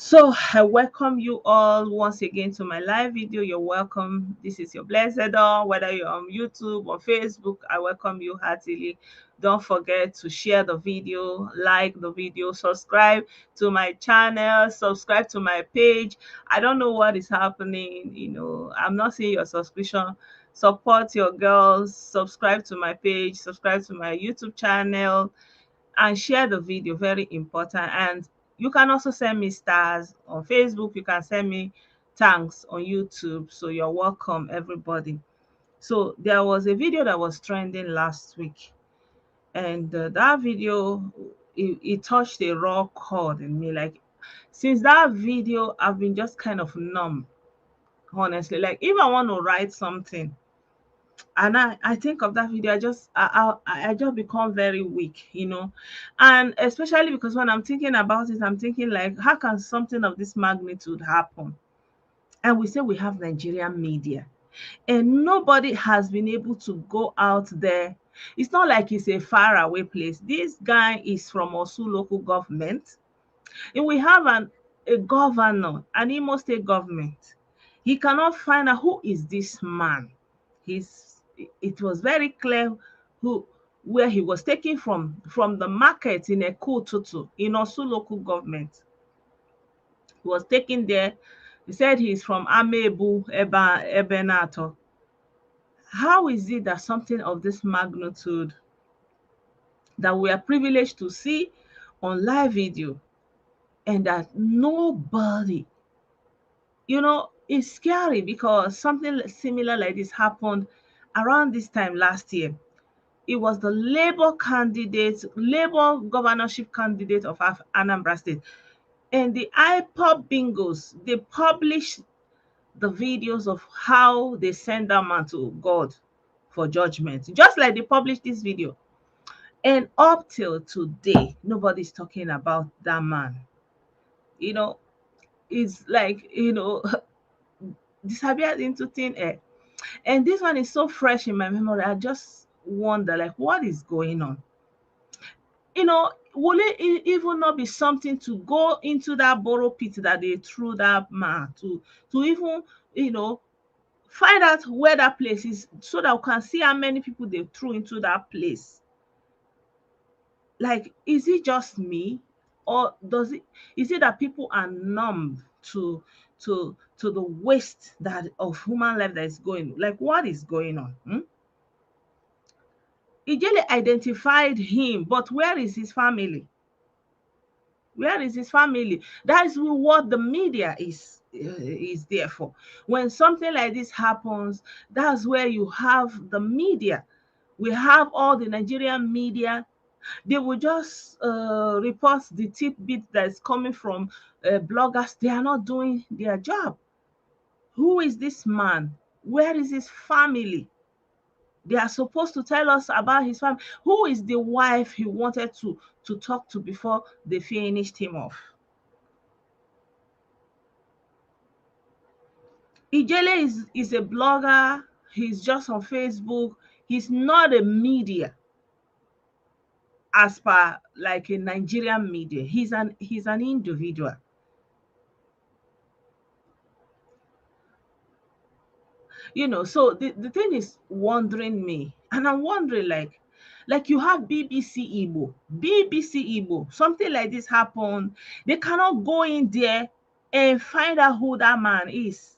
So I welcome you all once again to my live video. You're welcome. This is your blessed dawn. Whether you're on YouTube or Facebook, I welcome you heartily. Don't forget to share the video, like the video, subscribe to my channel, subscribe to my page. I don't know what is happening. I'm not seeing your subscription. Support your girls, subscribe to my page, subscribe to my YouTube channel, and share the video. Very important. And you can also send me stars on Facebook. You can send me thanks on YouTube. So you're welcome, everybody. So there was a video that was trending last week, and that video, it touched a raw chord in me. Like, since that video, I've been just kind of numb, honestly. Like, if I want to write something and I think of that video, I just become very weak. And especially because when I'm thinking about it, I'm thinking, like, how can something of this magnitude happen? And we say we have Nigerian media, and nobody has been able to go out there. It's not like it's a far away place. This guy is from Osu local government, and we have a governor, an Imo state government. He cannot find out who is this man. He's it was very clear who where he was taken from the market in Ekututu in Osu local government. He was taken there. He said he's from Amebu Ebenato. How is it that something of this magnitude that we are privileged to see on live video, and that nobody, it's scary, because something similar like this happened around this time last year. It was the Labour governorship candidate of Anambra State. And the IPOB bingos, they published the videos of how they send that man to God for judgment, just like they published this video. And up till today, nobody's talking about that man. You know, it's like, disappeared into thin air. And this one is so fresh in my memory. I just wonder, like, what is going on? Will it even not be something to go into that borrow pit that they threw that man to even, find out where that place is, so that we can see how many people they threw into that place? Like, is it just me, or is it that people are numb to the waste that of human life that is going? Like, what is going on? Ijele identified him, but where is his family? Where is his family? That is what the media is there for. When something like this happens, that's where you have the media. We have all the Nigerian media. They will just report the tidbit that's coming from bloggers. They are not doing their job. Who is this man? Where is his family? They are supposed to tell us about his family. Who is the wife he wanted to talk to before they finished him off? Ijele is a blogger. He's just on Facebook. He's not a media as per like a Nigerian media. He's an individual. So the thing is wondering me, and I'm wondering, like you have BBC Igbo, something like this happened. They cannot go in there and find out who that man is.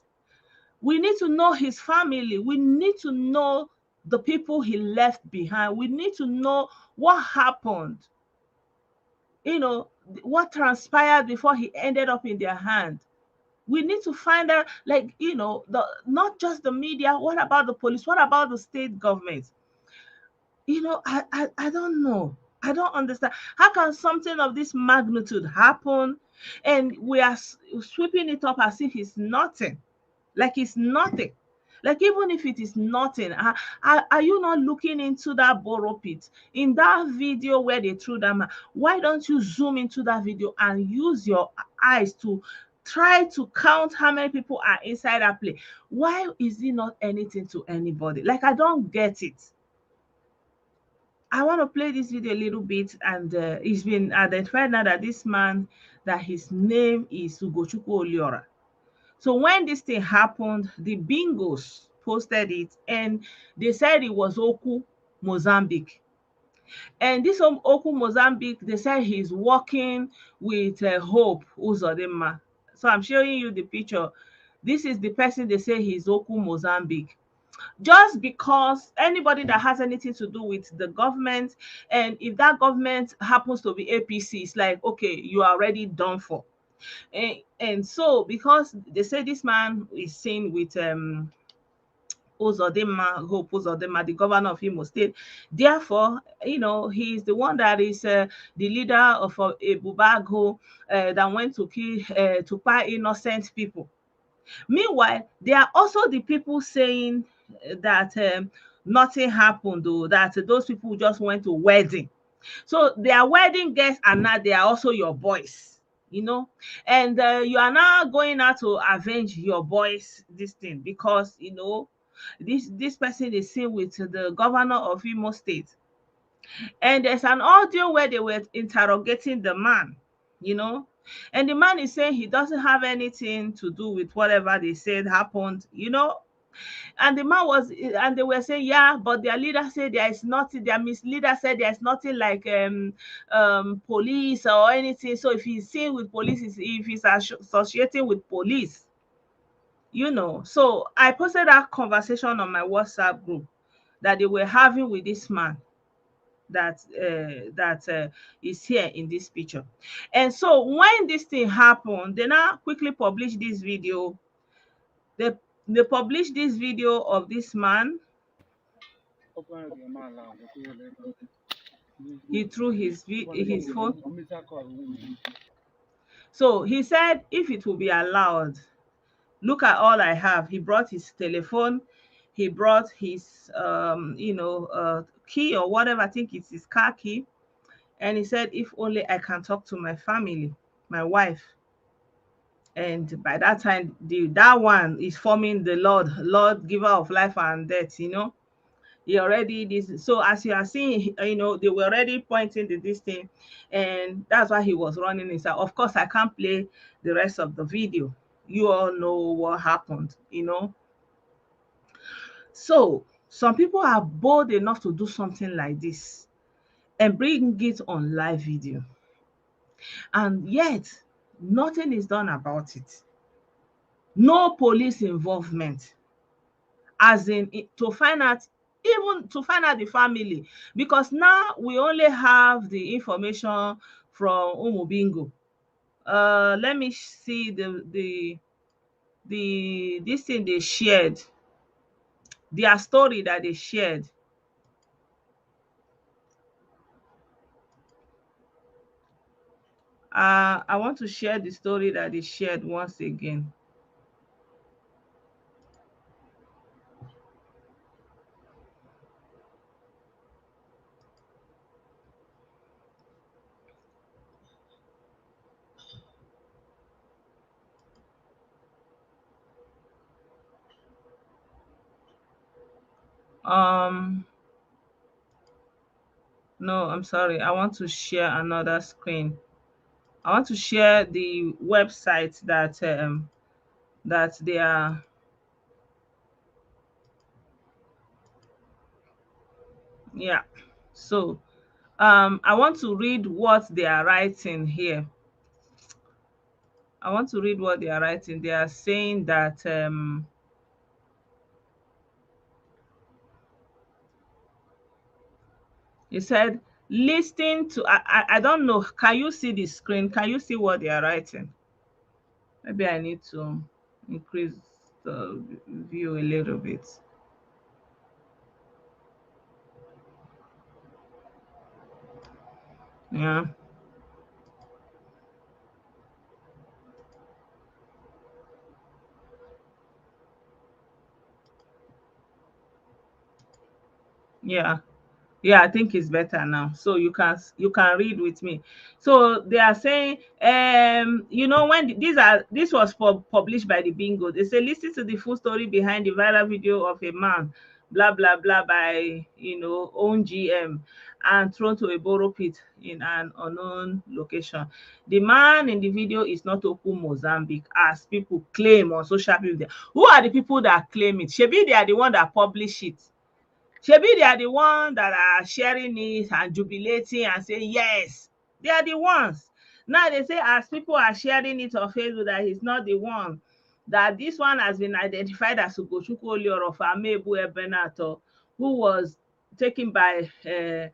We need to know his family. We need to know the people he left behind. We need to know what happened, what transpired before he ended up in their hand. We need to find out, like, not just the media. What about the police? What about the state government? I don't know. I don't understand. How can something of this magnitude happen, and we are sweeping it up as if it's nothing? Like, it's nothing. Like, even if it is nothing, are you not looking into that borrow pit in that video where they threw that man? Why don't you zoom into that video and use your eyes to try to count how many people are inside that place? Why is it not anything to anybody? Like, I don't get it. I want to play this video a little bit, and it's been identified now that this man that his name is Ugochukwu Oliora. So when this thing happened, the Bingos posted it and they said it was Oku, Mozambique. And this Oku, Mozambique, they said he's working with Hope Uzodinma. So I'm showing you the picture. This is the person they say he's Oku, Mozambique. Just because anybody that has anything to do with the government, and if that government happens to be APC, it's like, okay, you are already done for. And so because they say this man is seen with Uzodinma, Hope Uzodinma, the governor of Imo State. Therefore, he is the one that is the leader of a Bubago that went to kill, to buy innocent people. Meanwhile, there are also the people saying that nothing happened, though, that those people just went to wedding. So their wedding guests are now, they are also your boys, and you are now going out to avenge your boys this thing because this person is seen with the governor of Imo State. And there's an audio where they were interrogating the man, you know, and the man is saying he doesn't have anything to do with whatever they said happened, and the man was, and they were saying, yeah, but their leader said there is nothing, their misleader said there's nothing like police or anything. So if he's seen with police, if he's associating with police, So I posted that conversation on my WhatsApp group that they were having with this man that is here in this picture. And so when this thing happened, they now quickly published this video. They they published this video of this man. He threw his phone. So he said, if it will be allowed, look at all I have. He brought his telephone. He brought his key or whatever. I think it's his car key. And he said, if only I can talk to my family, my wife. And by that time, that one is forming the Lord giver of life and death, He already this. So as you are seeing, they were already pointing to this thing, and that's why he was running inside. Of course, I can't play the rest of the video. You all know what happened. So some people are bold enough to do something like this and bring it on live video. And yet, nothing is done about it. No police involvement, as in to find out, even to find out the family, because now we only have the information from Umubingo. Let me see this thing they shared, their story that they shared. I want to share the story that they shared once again. No, I'm sorry. I want to share another screen. I want to share the website that they are. Yeah. So I want to read what they are writing here. I want to read what they are writing. They are saying that he said, listen to, I don't know, can you see the screen? Can you see what they are writing? Maybe I need to increase the view a little bit. Yeah. Yeah. Yeah, I think it's better now. So you can read with me. So they are saying, when this was published by the Bingo, they say, listen to the full story behind the viral video of a man blah blah blah by own GM and thrown to a borrow pit in an unknown location. The man in the video is not Oku Mozambique as people claim on social media. Who are the people that claim it? Shebi they are the one that publish it. Shebi they are the one that are sharing it and jubilating and saying yes. They are the ones. Now they say as people are sharing it on Facebook that he's not the one, that this one has been identified as Ugochukwu Oliora of Amebu Ebenator, who was taken by the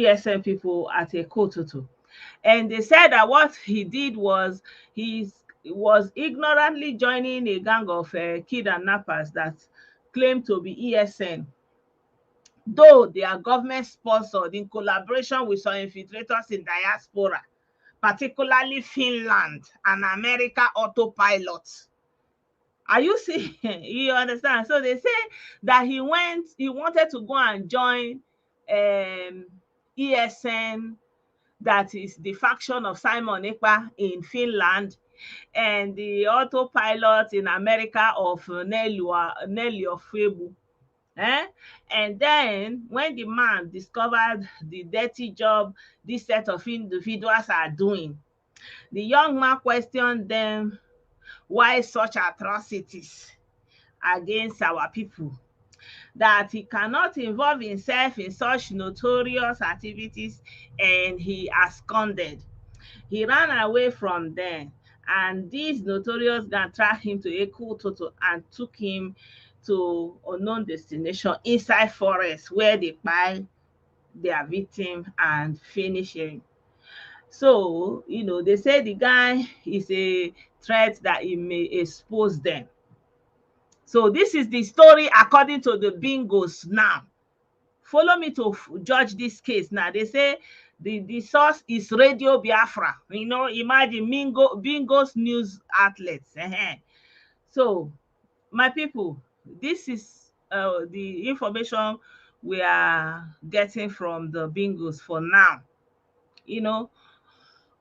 ESN people at a Kototo. And they said that what he did was he was ignorantly joining a gang of kidnappers that claimed to be ESN, though they are government sponsored in collaboration with some infiltrators in diaspora, particularly Finland and America autopilot. Are you seeing? You understand? So they say that he wanted to go and join ESN, that is the faction of Simon Ekpa in Finland, and the autopilot in America of Nelly Ofebu. Eh? And then when the man discovered the dirty job this set of individuals are doing, the young man questioned them why such atrocities against our people, that he cannot involve himself in such notorious activities, and he absconded. He ran away from them, and these notorious gang tracked him to Eku Toto and took him to unknown destination inside forest where they kpai their victim and finish him. So, they say the guy is a threat that he may expose them. So this is the story according to the bingos now. Follow me to judge this case now. They say the source is Radio Biafra. Imagine Bingo's news outlets. So, my people, this is the information we are getting from the bingos for now.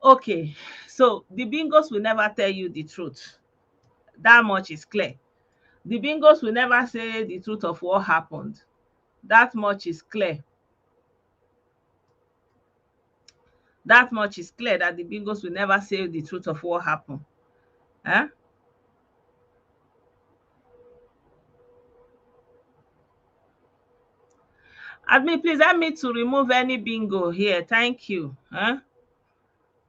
Okay, so the bingos will never tell you the truth. That much is clear. The bingos will never say the truth of what happened. That much is clear. That much is clear, that the bingos will never say the truth of what happened. Eh? Admin, please help me to remove any bingo here. Thank you.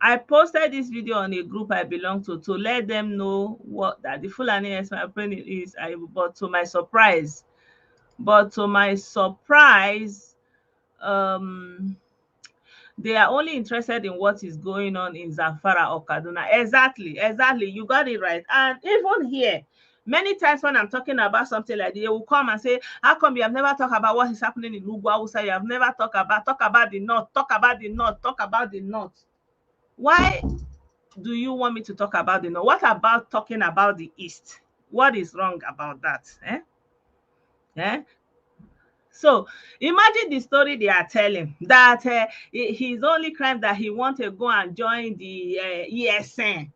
I posted this video on a group I belong to let them know what that the Fulani opinion is. But to my surprise, they are only interested in what is going on in Zamfara or Kaduna. Exactly. You got it right. And even here, many times when I'm talking about something like this, they will come and say, how come you have never talked about what is happening in Ugwa? You have never talk about the north, talk about the north. Why do you want me to talk about the north? What about talking about the east? What is wrong about that? So imagine the story they are telling, that his only crime that he want to go and join the ESN.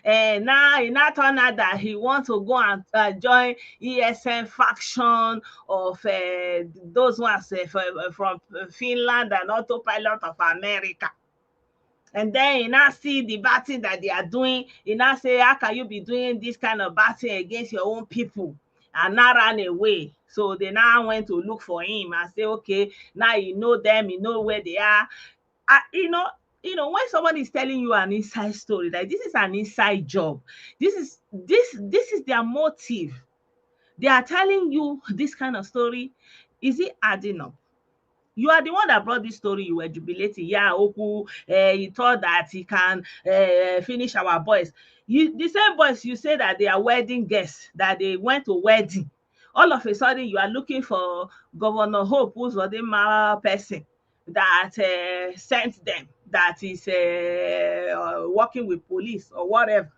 And now it not turned out that he wants to go and join ESN faction of those ones from Finland and autopilot of America. And then you now see the bad thing that they are doing. You now say, how can you be doing this kind of bad thing against your own people? And now ran away. So they now went to look for him and say, okay, now you know them, you know where they are. When somebody is telling you an inside story, like this is an inside job. This is their motive. They are telling you this kind of story. Is it adding up? You are the one that brought this story. You were jubilating. Yeah, Oku, he thought that he can finish our boys. The same boys you say that they are wedding guests, that they went to wedding. All of a sudden, you are looking for Governor Hope, who's the Mara person that sent them, that is working with police or whatever.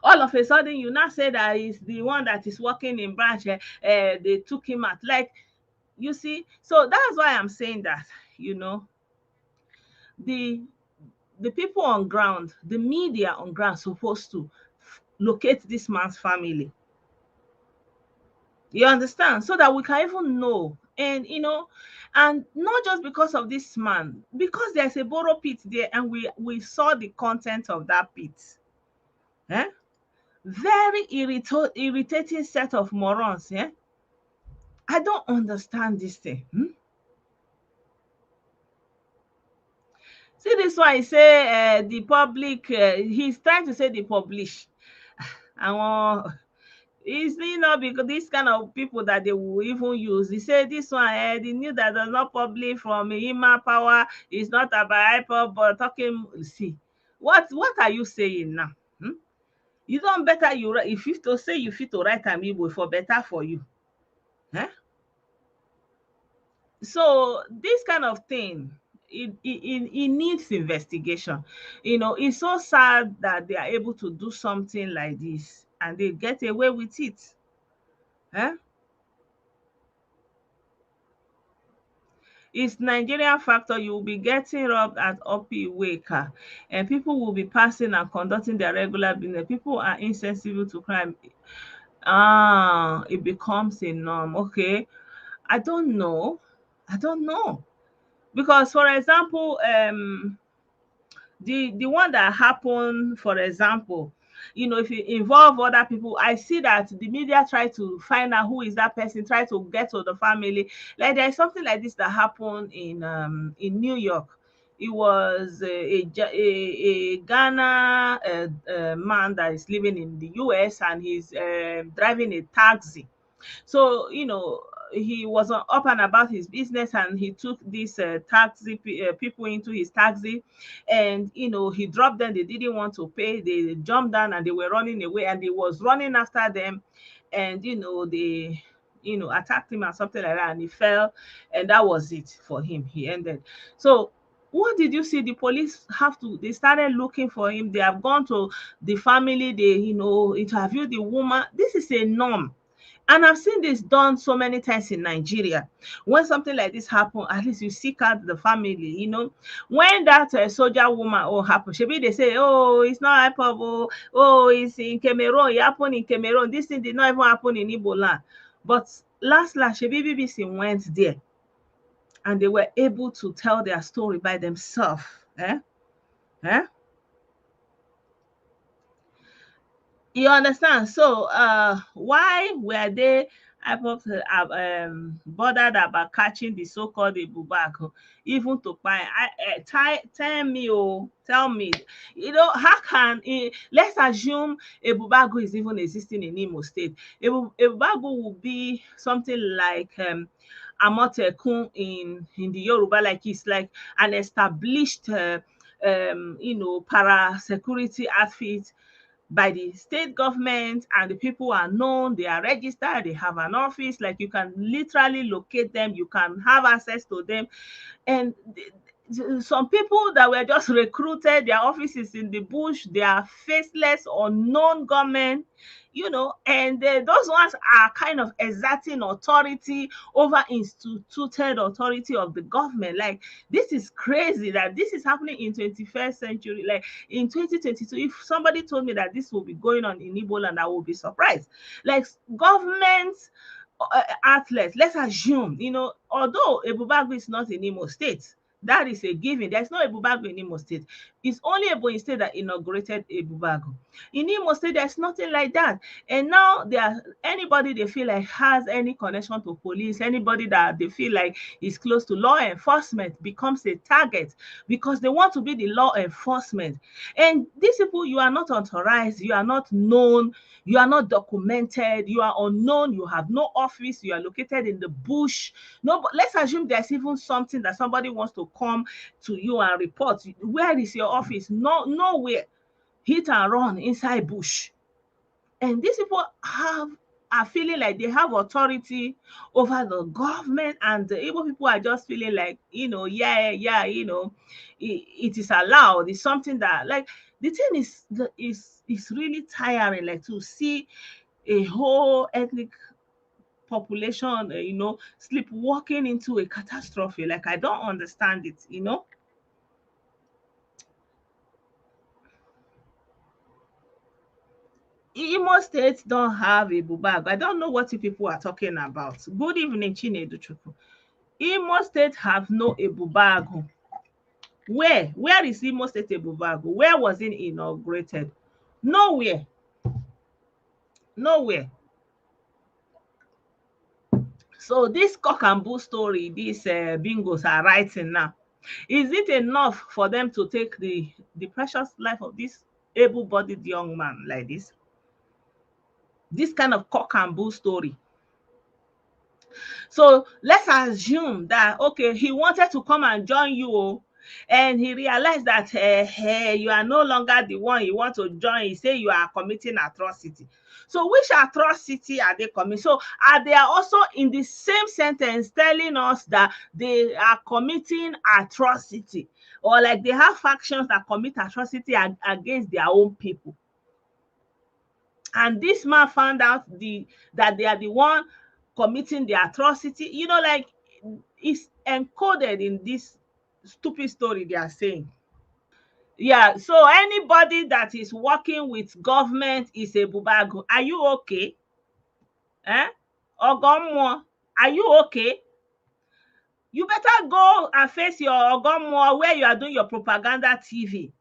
All of a sudden, you now say that he's the one that is working in branch. They took him out. Like, you see, so that's why I'm saying that, the people on ground, the media on ground, supposed to locate this man's family. You understand? So that we can even know. And and not just because of this man, because there's a borrow pit there, and we saw the content of that pit. Eh? Very irritating set of morons. Eh? I don't understand this thing. See, this one, he say the public, he's trying to say the publish. And it's not because this kind of people that they will even use. He said this one, the news that does not publish from Ima Power is not about iPod, but talking. See, what are you saying now? You don't better you if you to say you fit to write am Igbo for better for you. Eh? So this kind of thing, it needs investigation. It's so sad that they are able to do something like this and they get away with it. Eh? It's Nigerian factor. You will be getting robbed at Opi Weka, and people will be passing and conducting their regular business. People are insensible to crime. It becomes a norm. Okay, I don't know. I don't know because, for example, the one that happened, for example, if you involve other people, I see that the media try to find out who is that person, try to get to the family. Like there's something like this that happened in New York. It was a Ghana man that is living in the US, and he's driving a taxi. So, he was up and about his business, and he took these people into his taxi, and he dropped them. They didn't want to pay. They jumped down and they were running away, and he was running after them, and they attacked him or something like that, and he fell, and that was it for him. He ended. So what did you see? The police they started looking for him. They have gone to the family. They interviewed the woman. This is a norm. And I've seen this done so many times in Nigeria. When something like this happen, at least you seek out the family. When that soldier woman happen, shebi they say, oh, it's not IPOB, oh, it's in Cameroon, it happened in Cameroon. This thing did not even happen in Igbo land. But last, shebi BBC went there, and they were able to tell their story by themselves. Eh? Eh? You understand? So, why were they bothered about catching the so-called Ebubak, even to find? Tell me, tell me. How can let's assume Ebubago is even existing in Imo State. Ebubago will be something like Amotekun in the Yoruba, like it's like an established para security outfit by the state government, and the people are known, they are registered, they have an office, like you can literally locate them, you can have access to them. And some people that were just recruited, their offices in the bush, they are faceless, unknown gunmen, and those ones are kind of exerting authority over instituted authority of the government. Like, this is crazy that this is happening in 21st century. Like, in 2022, if somebody told me that this will be going on in Igbo land, I will be surprised. Like, government outlets, let's assume, although Ebubago is not in Imo State, that is a given. There's no Ebubago in Imo State. It's only Ebonyi State that inaugurated Ebubago. In Imo State, there's nothing like that. And now anybody they feel like has any connection to police, anybody that they feel like is close to law enforcement becomes a target because they want to be the law enforcement. And these people, you are not authorized, you are not known, you are not documented, you are unknown, you have no office, you are located in the bush. No, but let's assume there's even something that somebody wants to come to you and report. Where is your office? No, nowhere. Hit and run inside bush. And these people are feeling like they have authority over the government, and the Igbo people are just feeling like, yeah, it is allowed. It's something that, like, the thing is really tiring, like, to see a whole ethnic population, sleepwalking into a catastrophe. Like, I don't understand it. Imo State don't have a Ebubago. I don't know what you people are talking about. Good evening, Chinedu. Imo State have no Ebubago. Where is Imo State Ebubago? Where was it inaugurated? Nowhere. Nowhere. So this cock and bull story, these bingos are writing now. Is it enough for them to take the precious life of this able-bodied young man like this? This kind of cock and bull story. So let's assume that, okay, he wanted to come and join you, and he realized that hey, you are no longer the one you want to join. He say you are committing atrocity. So which atrocity are they committing? So are they also in the same sentence telling us that they are committing atrocity, or like they have factions that commit atrocity against their own people? And this man found out that they are the one committing the atrocity. Like, it's encoded in this stupid story they are saying. Yeah, so anybody that is working with government is a bubago. Are you okay? Ogomo, are you okay? You better go and face your Ogomo where you are doing your propaganda TV.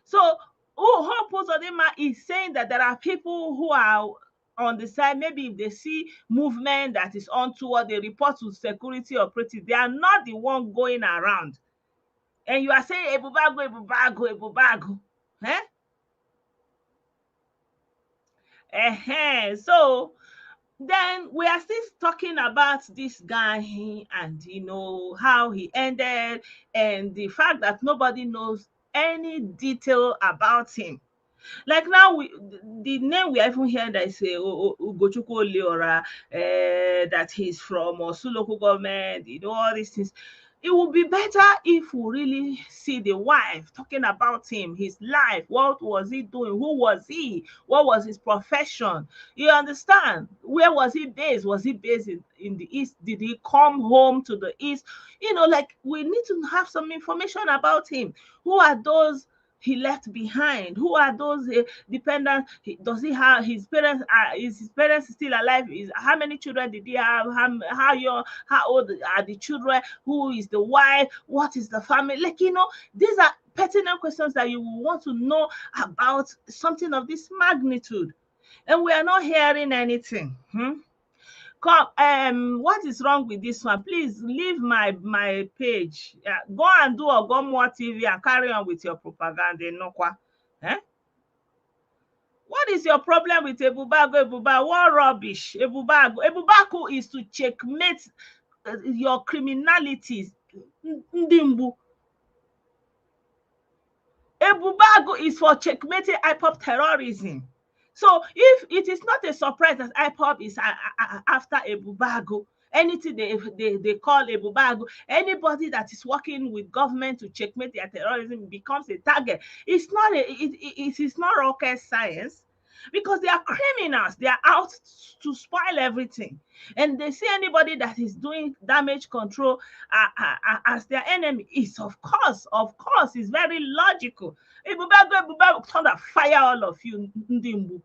So Hope Uzodinma is saying that there are people who are on the side. Maybe if they see movement that is untoward, they report to security operatives. They are not the one going around. And you are saying Ebubago, Ebubago, Ebubago. So then we are still talking about this guy and how he ended, and the fact that nobody knows any detail about him. Like now, the name we are even hearing that is Ugochukwu Oliora, that he's from Osun local government, all these things. It would be better if we really see the wife talking about him, his life, what was he doing, who was he, what was his profession. You understand? Where was he based? Was he based in the East? Did he come home to the East? Like, we need to have some information about him. Who are those he left behind? Who are those dependents? Does he have his parents? Is his parents still alive? How many children did he have? How old are the children? Who is the wife? What is the family? Like, these are pertinent questions that you will want to know about something of this magnitude. And we are not hearing anything. Come, what is wrong with this one? Please leave my page. Go and do Ogomwa TV and carry on with your propaganda. Nokwa. What is your problem with Ebubago? What rubbish? Ebubago is to checkmate your criminalities. Ndimbu. Ebubago is for checkmating IPOP terrorism. So if it is not a surprise that IPOP is after Ebubago, anything they call Ebubago, anybody that is working with government to checkmate their terrorism becomes a target. It is not rocket science, because they are criminals. They are out to spoil everything, and they see anybody that is doing damage control as their enemy. Is of course, is very logical. Ebubago, thunder fire all of you, Ndimbu.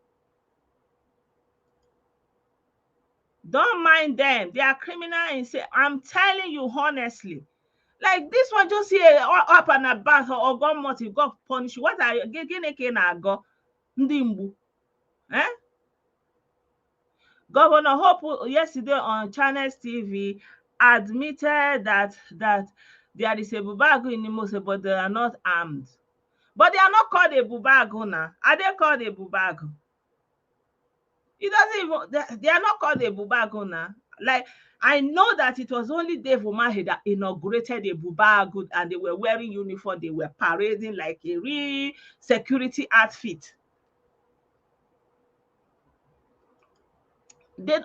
Don't mind them. They are criminal and say, I'm telling you honestly. Like this one, just here up and about or God multi God punish you. What are you getting go? Ndimbu? Governor Hope yesterday on Channels TV admitted that there is a bubago in Imose, but they are not armed. But they are not called a bubago now. Are they called a bubago? It doesn't even, they are not called a bubago now. Like, I know that it was only Dave Umahi that inaugurated a bubago, and they were wearing uniform, they were parading like a real security outfit.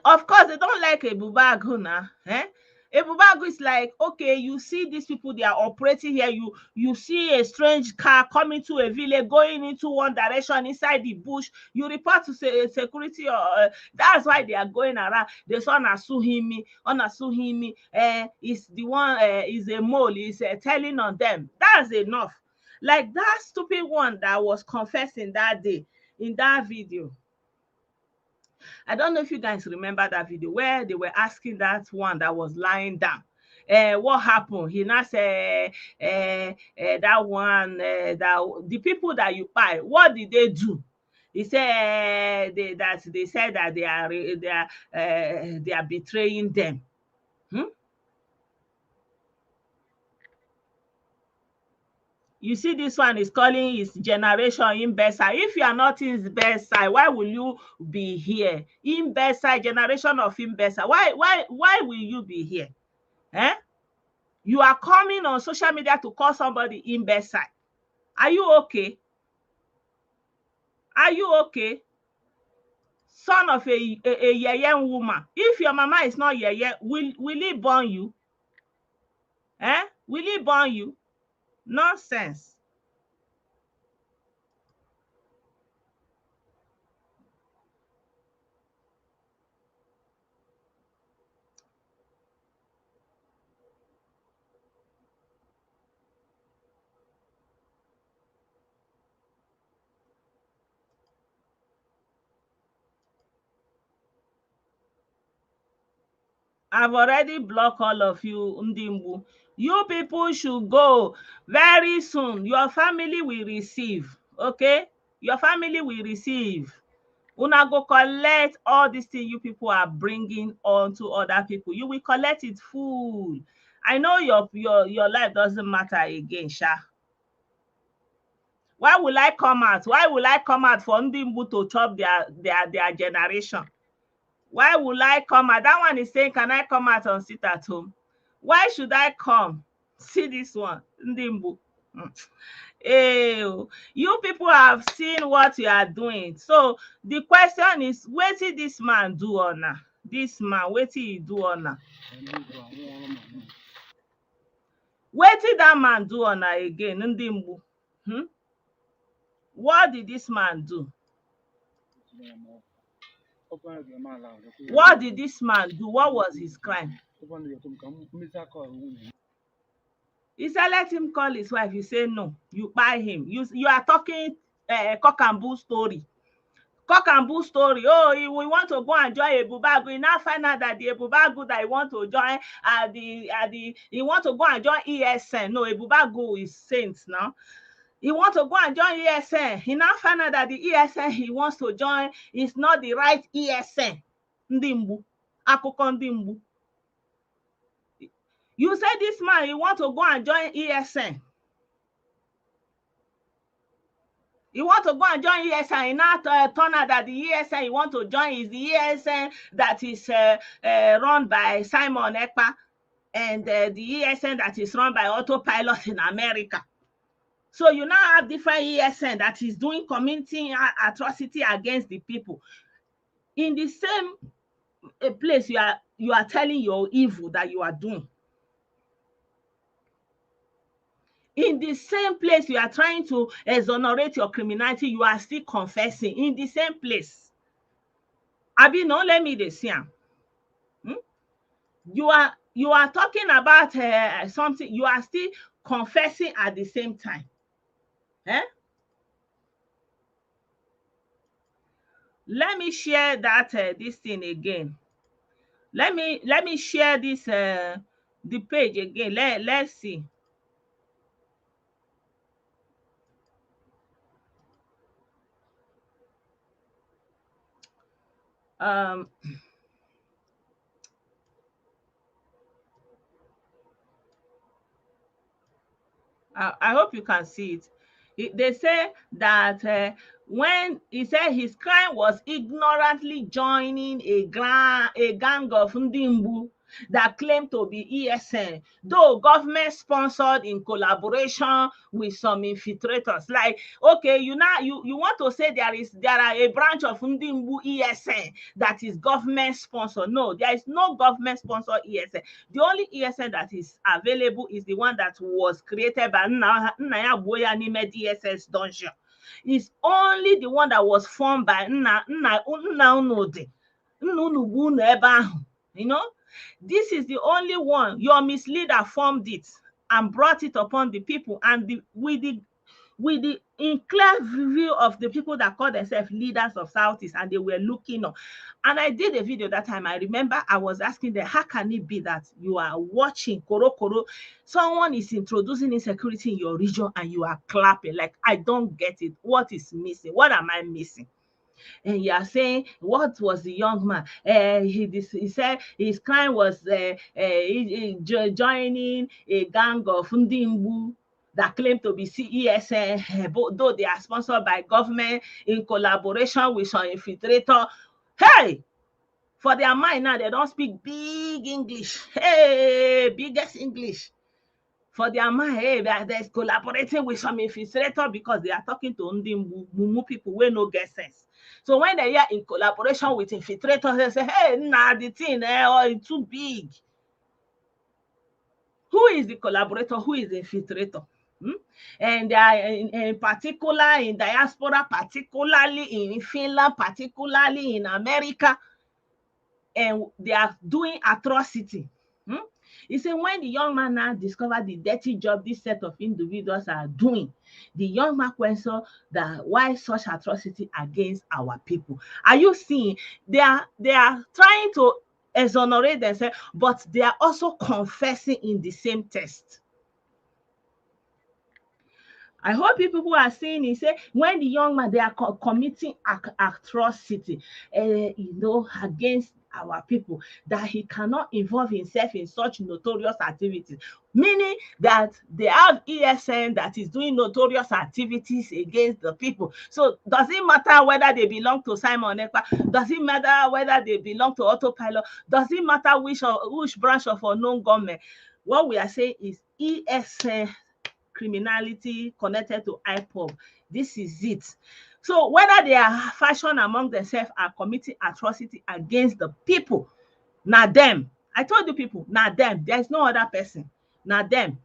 Of course, they don't like a bubago now. A bubago is like, okay, you see these people, they are operating here. You see a strange car coming to a village, going into one direction inside the bush. You report to security. That's why they are going around. They saw Nasuhimi. Is the one, is a mole, is telling on them. That's enough. Like that stupid one that was confessing that day in that video. I don't know if you guys remember that video where they were asking that one that was lying down. What happened? He now said, that one, that the people that you buy, what did they do? He said they said that they are betraying them. Hmm? You see, this one is calling his generation imbecile. If you are not imbecile, why will you be here? Imbecile, generation of imbecile. Why will you be here? Eh? You are coming on social media to call somebody imbecile. Are you okay? Are you okay? Son of a yeye woman. If your mama is not yeye, will he born you? Eh? Will he born you? Nonsense. I've already blocked all of you, Ndimbu. You people should go very soon. Your family will receive, okay? Your family will receive. Una go collect all these things you people are bringing on to other people. You will collect it full. I know your life doesn't matter again, Sha. Why will I come out? Why will I come out for Ndimbu to chop their generation? Why will I come out? That one is saying, can I come out and sit at home? Why should I come? See this one, Ndimbu. Hey, you people have seen what you are doing. So the question is, what did this man do on her? This man, what did he do on her? What did that man do on her again, Ndimbu? Hmm? What did this man do? What did this man do? What was his crime? He said, let him call his wife. You say no. You buy him. You are talking cock and bull story. Cock and bull story. Oh, we want to go and join Ebubagu. He now find out that the Ebubagu that he want to join he want to go and join ESN. No, Ebubagu is saints now. He want to go and join ESN. He now find out that the ESN he wants to join is not the right ESN. Ndimbu. Akụkọ Ndimbu. You say this man, he want to go and join ESN. You want to go and join ESN, he now turn out that the ESN you want to join is the ESN that is run by Simon Ekpa and the ESN that is run by Autopilot in America. So you now have different ESN that is doing committing atrocity against the people. In the same place you are telling your evil that you are doing. In the same place you are trying to exonerate your criminality, you are still confessing in the same place. Abi, no, let me dey see am. You are talking about something, you are still confessing at the same time. Let me share that this thing again. Let me share this the page again. Let's see. I hope you can see it. They say that when he said his crime was ignorantly joining a gang of Ndimbu that claimed to be ESN, though government sponsored in collaboration with some infiltrators. Like, okay, you want to say there are a branch of Ndimbu ESN that is government sponsored. No, there is no government sponsored ESN. The only ESN that is available is the one that was created by Nnaya Boya Nime DSS Dungeon. It's only the one that was formed by Nna Unode. You know, this is the only one. Your misleader formed it and brought it upon the people, and with with the in clear view of the people that call themselves leaders of Southeast, and they were looking up. And I did a video that time. I remember I was asking them, how can it be that you are watching Koro Koro, someone is introducing insecurity in your region and you are clapping? Like, I don't get it. What is missing? What am I missing? And you are saying, what was the young man? He said his crime was joining a gang of Ndimbu that claim to be CESN, though they are sponsored by government in collaboration with some infiltrator. Hey, for their mind now, they don't speak big English. Hey, biggest English. For their mind, hey, they're collaborating with some infiltrator because they are talking to Ndimbu people who no get sense. So when they are in collaboration with infiltrators, they say, hey, nah, the thing, it's too big. Who is the collaborator? Who is the infiltrator? And they are in particular in diaspora, particularly in Finland, particularly in America, and they are doing atrocity. He said when the young man now discovered the dirty job this set of individuals are doing, the young man questioned that why such atrocity against our people. Are you seeing? They are trying to exonerate themselves, but they are also confessing in the same text. I hope people who are seeing it say when the young man, they are committing atrocity, against our people, that he cannot involve himself in such notorious activities, meaning that they have ESN that is doing notorious activities against the people. So does it matter whether they belong to Simon Ekpa? Does it matter whether they belong to Autopilot? Does it matter which branch of unknown government? What we are saying is ESN criminality connected to IPOB. This is it. So whether they are fashioned among themselves are committing atrocity against the people, now them. I told you people, now them. There is no other person. Now them.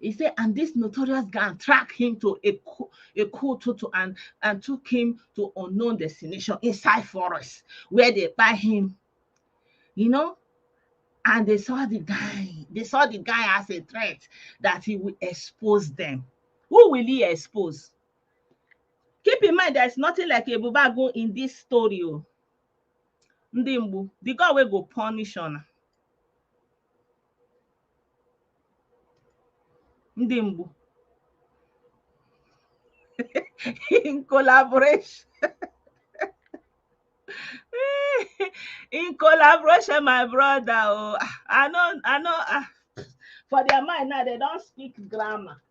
He said, and this notorious gang tracked him to a cool tutu and took him to unknown destination inside forest where they buy him, and they saw the guy as a threat that he will expose them. Who will he expose? Keep in mind, there's nothing like a bubago in this story. Ndimbu, the God will go punish on Ndimbu in collaboration. In collaboration, my brother. Oh, I know. For their mind now, they don't speak grammar.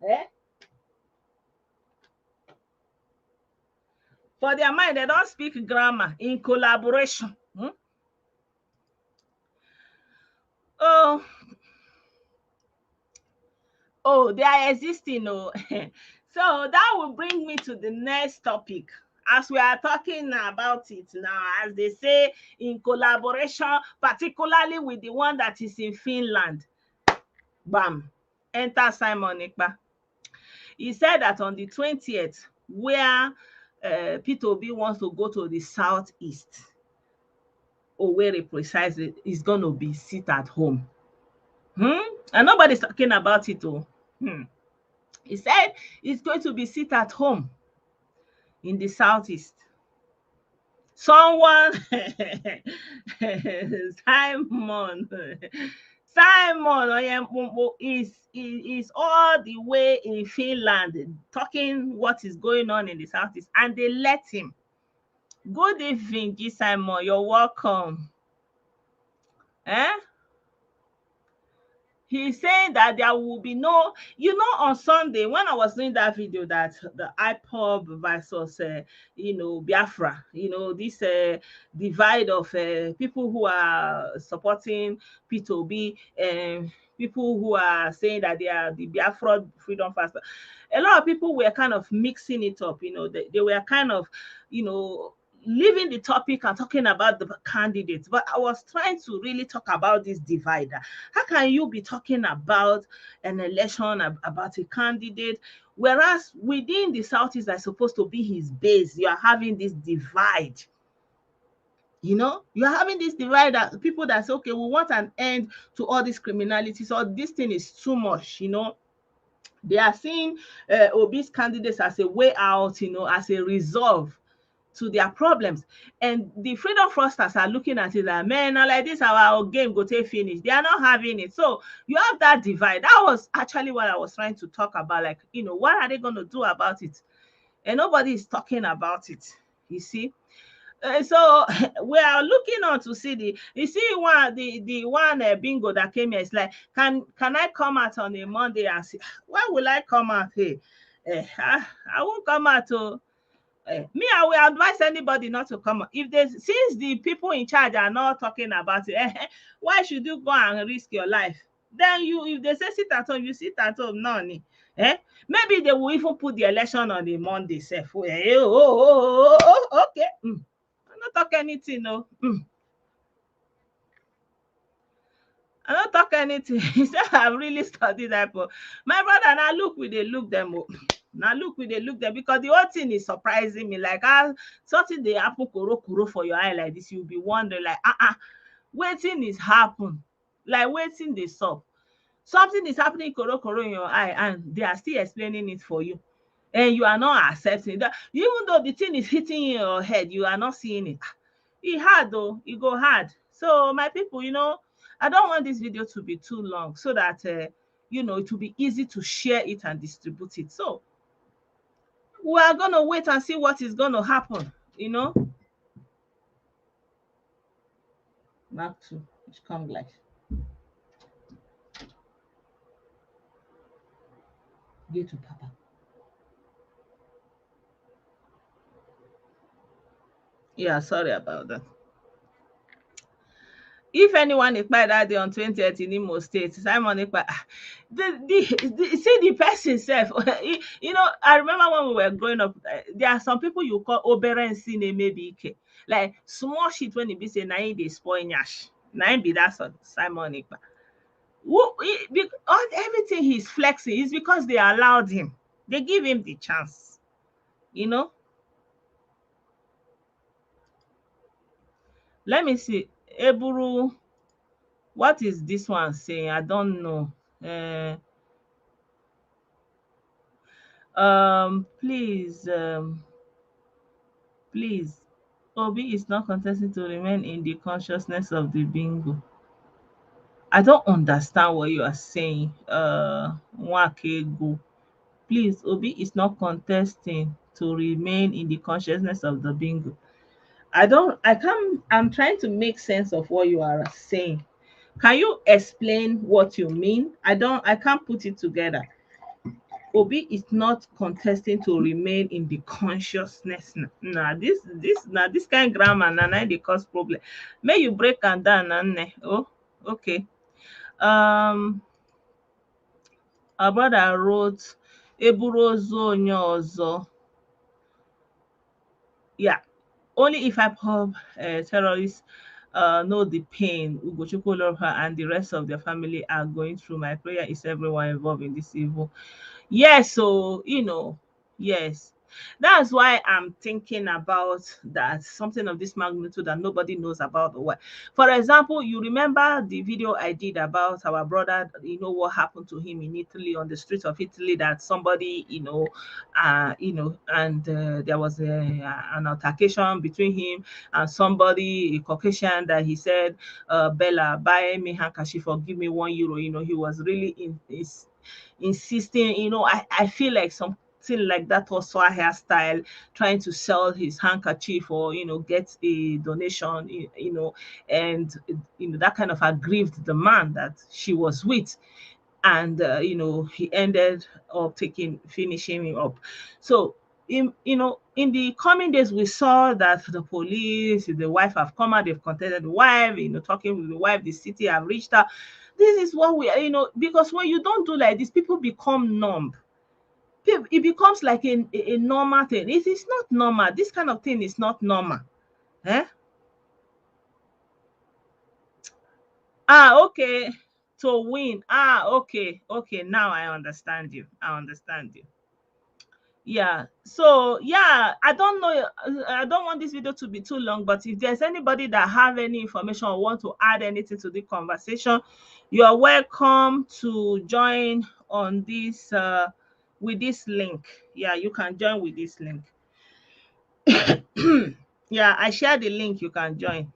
For their mind, they don't speak grammar. In collaboration. Oh, they are existing. So that will bring me to the next topic. As we are talking about it now, as they say, in collaboration, particularly with the one that is in Finland. Bam, enter Simon Ekpa. He said that on the 20th, where Peter Obi wants to go to the southeast, Owerri precisely, is going to be sit at home. And nobody's talking about it. He said it's going to be sit at home in the southeast. Someone, Simon is all the way in Finland talking what is going on in the southeast, and they let him. Good evening, G. Simon. You're welcome. He's saying that there will be no, on Sunday, when I was doing that video that the IPOB versus, Biafra, this divide of people who are supporting P2B and people who are saying that they are the Biafra freedom fighters. A lot of people were kind of mixing it up, they were kind of, leaving the topic and talking about the candidates, but I was trying to really talk about this divider. How can you be talking about an election, about a candidate, whereas within the Southeast that's supposed to be his base, you are having this divide? You're having this divide that people that say, okay, we want an end to all this criminality, so this thing is too much, They are seeing obese candidates as a way out, as a resolve to their problems. And the freedom fraudsters are looking at it like, man, now like this, our game go take finish. They are not having it. So you have that divide. That was actually what I was trying to talk about. Like, what are they going to do about it? And nobody is talking about it. You see? So we are looking on to see you see the one bingo that came here. It's like, can I come out on a Monday and see? Why will I come out here? I won't come out to. Me, I will advise anybody not to come. If they since the people in charge are not talking about it, why should you go and risk your life? Then if they say sit at home, you sit at home. No, maybe they will even put the election on the Monday. Self. Okay. I not talk anything, no. I don't talk anything. He said I've really studied that. But my brother, now look we they look them. Now look we they look them because the whole thing is surprising me. Like something they happen kuro for your eye like this, you'll be wondering like waiting is happen. Like waiting they sup. Something is happening kuro in your eye and they are still explaining it for you. And you are not accepting that. Even though the thing is hitting your head, you are not seeing it. It hard though, it go hard. So my people, I don't want this video to be too long so that it will be easy to share it and distribute it. So we are gonna wait and see what is gonna happen. Mark 2, which come like get to Papa. Yeah, sorry about that. If anyone Ekpa that day on 20th in Imo State, Simon Ekpa, see the person self. I remember when we were growing up, there are some people you call obere and sine maybe like small shit when it be say na they spoil nyash. Na be that sort Simon Ekpa. Everything he's flexing is because they allowed him. They give him the chance. Let me see. Eburu, what is this one saying? I don't know. Please, Obi is not contesting to remain in the consciousness of the bingo. I don't understand what you are saying. Nwakego. Please, Obi is not contesting to remain in the consciousness of the bingo. I'm trying to make sense of what you are saying. Can you explain what you mean? I can't put it together. Obi is not contesting to remain in the consciousness. This kind of grammar na dey cause problem. May you break am down na. Oh, okay. Our brother wrote Eburu ozu onye ọzọ. Yeah, only if IPOB terrorists know the pain Ugochukwu Oliora and the rest of their family are going through. My prayer is everyone involved in this evil. Yes, so yes. That's why I'm thinking about that something of this magnitude that nobody knows about or what. For example, you remember the video I did about our brother, what happened to him in Italy, on the streets of Italy, that somebody, and there was an altercation between him and somebody, a Caucasian, that he said, Bella, buy me handkerchief or give me €1. He was really insisting, I feel like something like that also a hairstyle, trying to sell his handkerchief or get a donation, and that kind of aggrieved the man that she was with, and he ended up finishing him up. So in the coming days, we saw that the police, the wife have come out, they've contacted the wife, talking with the wife, the city have reached out. This is what we are, because when you don't do like this, people become numb. It becomes like a normal thing. It is not normal. This kind of thing is not normal. Okay. To win. Okay. Now I understand you. Yeah. So yeah, I don't know. I don't want this video to be too long, but if there's anybody that have any information or want to add anything to the conversation, you are welcome to join on this with this link. Yeah, you can join with this link. Yeah, I share the link. You can join.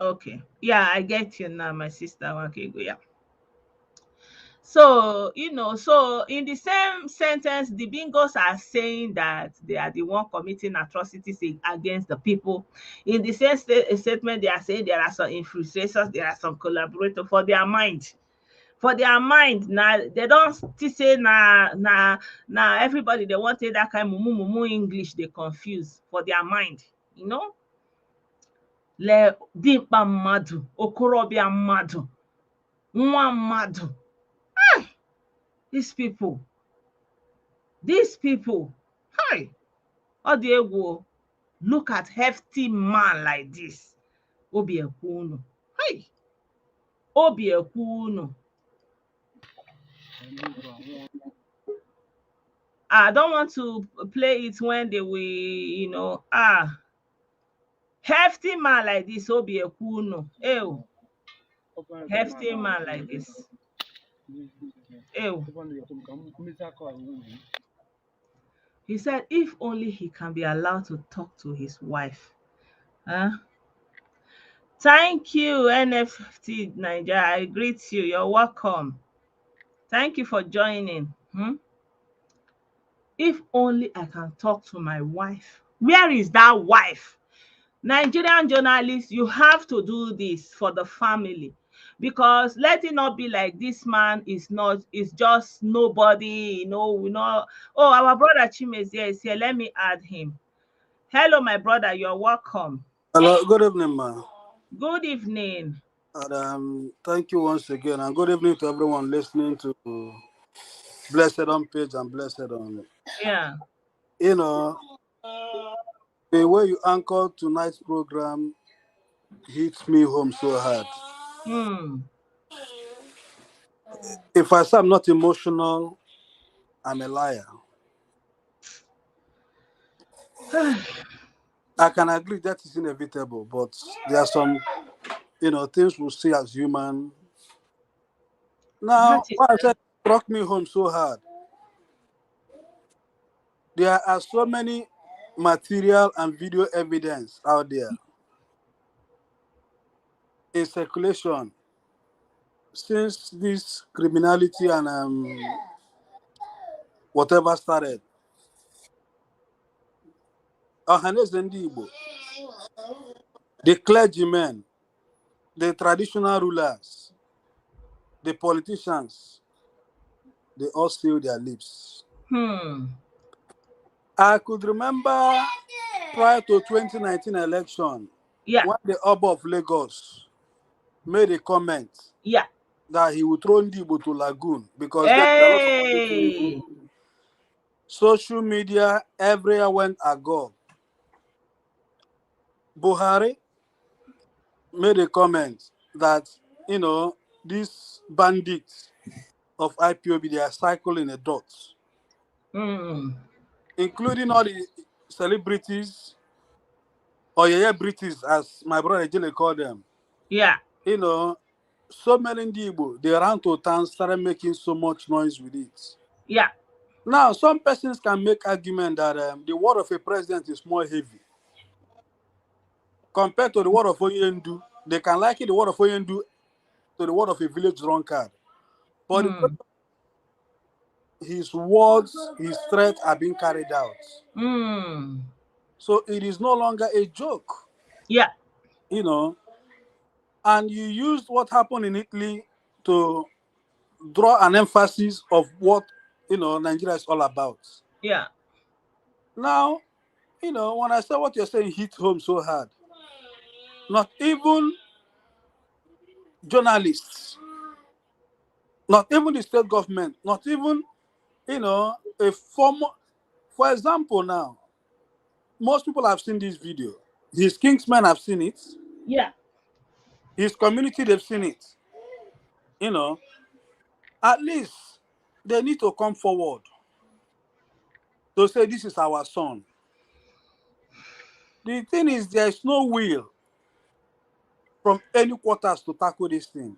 Okay. Yeah, I get you now, my sister. Okay, go. Yeah. So, so in the same sentence, the bingos are saying that they are the one committing atrocities against the people. In the same statement, they are saying there are some infiltrators, there are some collaborators for their mind. For their mind, now they don't still say na everybody they want to that kind mumu mumu English they confuse for their mind, you know. Le dimkpa mmadụ, okorobịa mmadụ, nwa mmadụ. These people, hi, ọ dị egwu o. Look at hefty man like this. Obi ekwe unu. Hi, obi ekwe unu. I don't want to play it when they will, hefty man like this, obi ekwe unu. Ew, hefty man like this. Ew. He said if only he can be allowed to talk to his wife. Huh? Thank you, NFT Nigeria. I greet you. You're welcome. Thank you for joining. If only I can talk to my wife. Where is that wife? Nigerian journalists, you have to do this for the family, because let it not be like this man is just nobody, we know. Oh, our brother Chimeze is here. Let me add him. Hello, my brother. You're welcome. Hello, good evening, ma. Good evening. And thank you once again, and good evening to everyone listening to Blessed on Page and Blessed on. Yeah. The way you anchored tonight's program hits me home so hard. If I say I'm not emotional, I'm a liar. I can agree that is inevitable, but there are some, things we see as human. Now, why I said it struck me home so hard. There are so many material and video evidence out there in circulation since this criminality and whatever started. Ọhaneze ndị Igbo, the clergymen, the traditional rulers, the politicians, they all seal their lips. I could remember prior to 2019 election, when the Oba of Lagos made a comment that he would throw Ndibo to Lagoon because they are not supposed to. Social media everywhere went agog. Buhari made a comment that, these bandits of IPOB, they are cycling the dots, including all the celebrities, or British, as my brother Jile called them. Yeah. So many Igbo, they ran to town, started making so much noise with it. Yeah. Now, some persons can make argument that the word of a president is more heavy compared to the word of Oyendu. They can liken the word of Oyendu to the word of a village drunkard. But his words, his threats are being carried out. So it is no longer a joke. Yeah. And you used what happened in Italy to draw an emphasis of what, Nigeria is all about. Yeah. Now, when I say what you're saying hit home so hard, not even journalists, not even the state government, not even, a former, for example, now, most people have seen this video. His kingsmen have seen it. Yeah. His community, they've seen it. At least they need to come forward to say this is our son. The thing is, there's no will from any quarters to tackle this thing.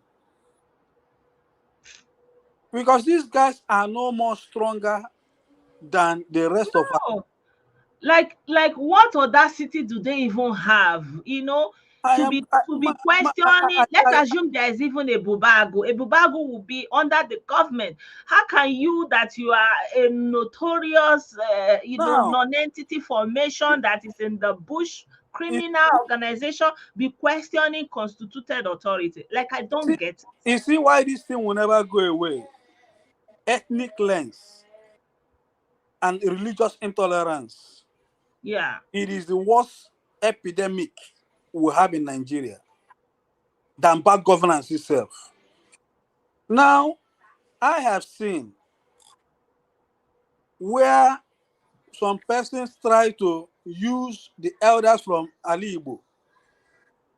Because these guys are no more stronger than the rest of us. No. Like what audacity do they even have, I to am be questioning? Let's assume there is even a Bubago. A Bubago will be under the government. How can you, that you are a notorious now non-entity formation that is in the bush you criminal organization, be questioning constituted authority? Like, I don't get it. you see why this thing will never go away? Ethnic lens and religious intolerance. Yeah. It is the worst epidemic we have in Nigeria than bad governance itself. Now, I have seen where some persons try to use the elders from Ali Igbo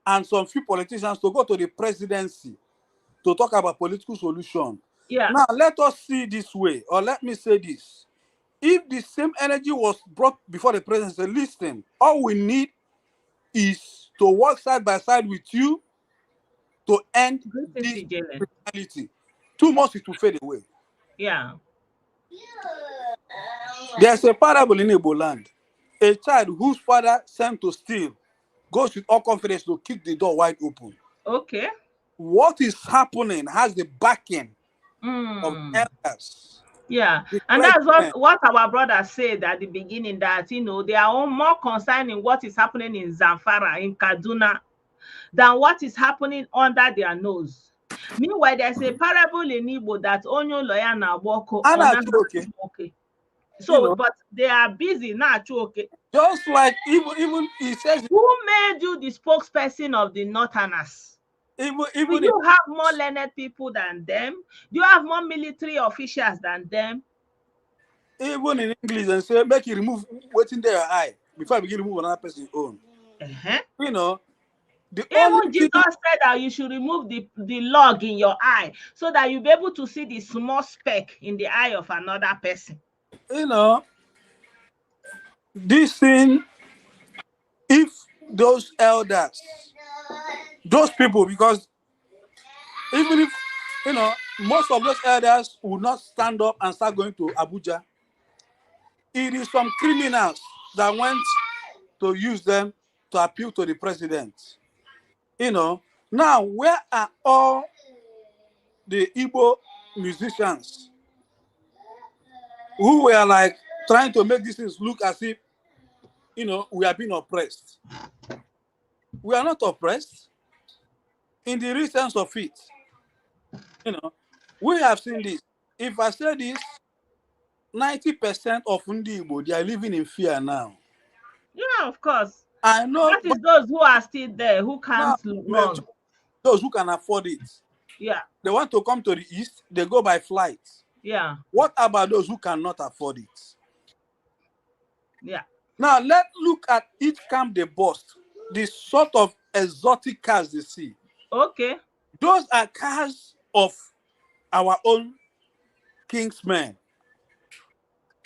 and some few politicians to go to the presidency to talk about political solution. Yeah. Now, let us see this way, or let me say this. If the same energy was brought before the presidency, listen, all we need is to work side by side with you to end this criminality. 2 months it will fade away. Yeah. There's a parable in Igbo land. A child whose father sent to steal goes with all confidence to kick the door wide open. Okay. What is happening has the backing of elders. Yeah, and that's what our brother said at the beginning, that they are all more concerned in what is happening in Zamfara, in Kaduna, than what is happening under their nose. Meanwhile, there's a parable in Igbo that onyo lawyer na boko okay. So, but they are busy now. Okay. Just like even he says, who made you the spokesperson of the Northerners? Even do you have more learned people than them? Do you have more military officials than them? Even in English, and say, make you remove what's in their eye before I begin to remove another person's own. Even Jesus said that you should remove the log in your eye so that you'll be able to see the small speck in the eye of another person. This thing, if those elders, those people, because even if, most of those elders will not stand up and start going to Abuja, it is some criminals that went to use them to appeal to the president. Now, where are all the Igbo musicians who were like trying to make these things look as if, we are being oppressed? We are not oppressed. In the real sense of it, we have seen this. If I say this, 90% of Ndi Igbo, they are living in fear now. Yeah, of course. I know. That is those who are still there, who can't run. Those who can afford it. Yeah. They want to come to the east, they go by flight. Yeah. What about those who cannot afford it? Yeah. Now, let's look at each camp they bust, the sort of exotic cars they see. Okay. Those are cars of our own kingsmen,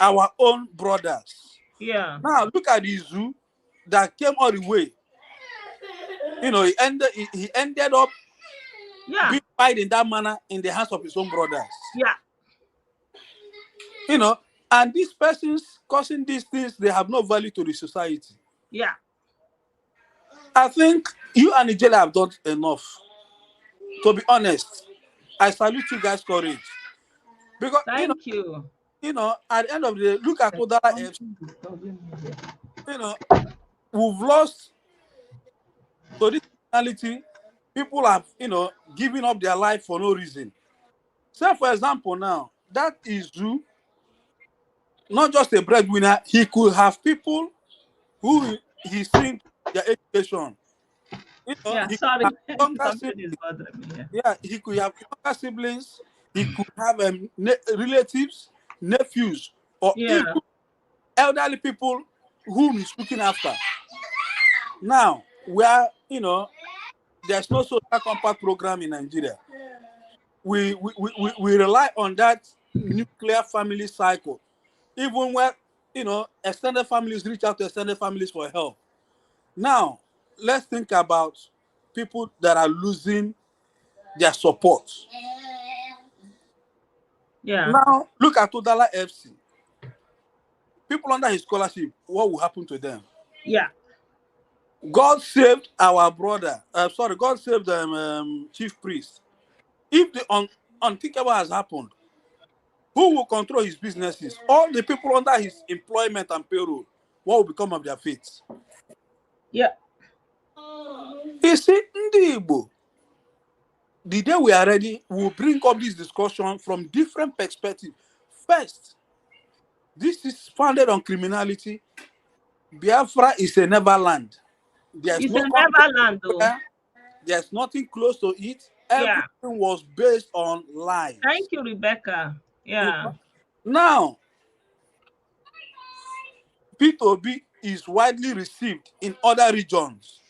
our own brothers. Yeah. Now, look at the zoo that came all the way. He ended up being fight in that manner in the hands of his own brothers. Yeah. And these persons causing these things, they have no value to the society. Yeah. I think you and Nigeria have done enough. To be honest, I salute you guys' courage. Because Thank you. At the end of the day, look at Kodara FC. We've lost to this personality. People have, given up their life for no reason. Say, for example, now, that is Izu, not just a breadwinner, he could have people who he think their education. Sorry. He could have younger siblings, he could have relatives, nephews, or even elderly people whom he's looking after. Now, where, there's no social compact program in Nigeria. We rely on that nuclear family cycle. Even where, extended families reach out to extended families for help. Now, let's think about people that are losing their support. Yeah. Now, look at Todala FC. People under his scholarship, what will happen to them? Yeah. God saved our brother. God saved chief priest. If the unthinkable has happened, who will control his businesses? All the people under his employment and payroll, what will become of their fates? Yeah. You see, Ndi Igbo, the day we are ready, we'll bring up this discussion from different perspectives. First, this is founded on criminality. Biafra is a neverland. There's It's no a Neverland, though. There's nothing close to it. Yeah. Everything was based on lies. Thank you, Rebecca. Yeah. Now, P2B is widely received in other regions.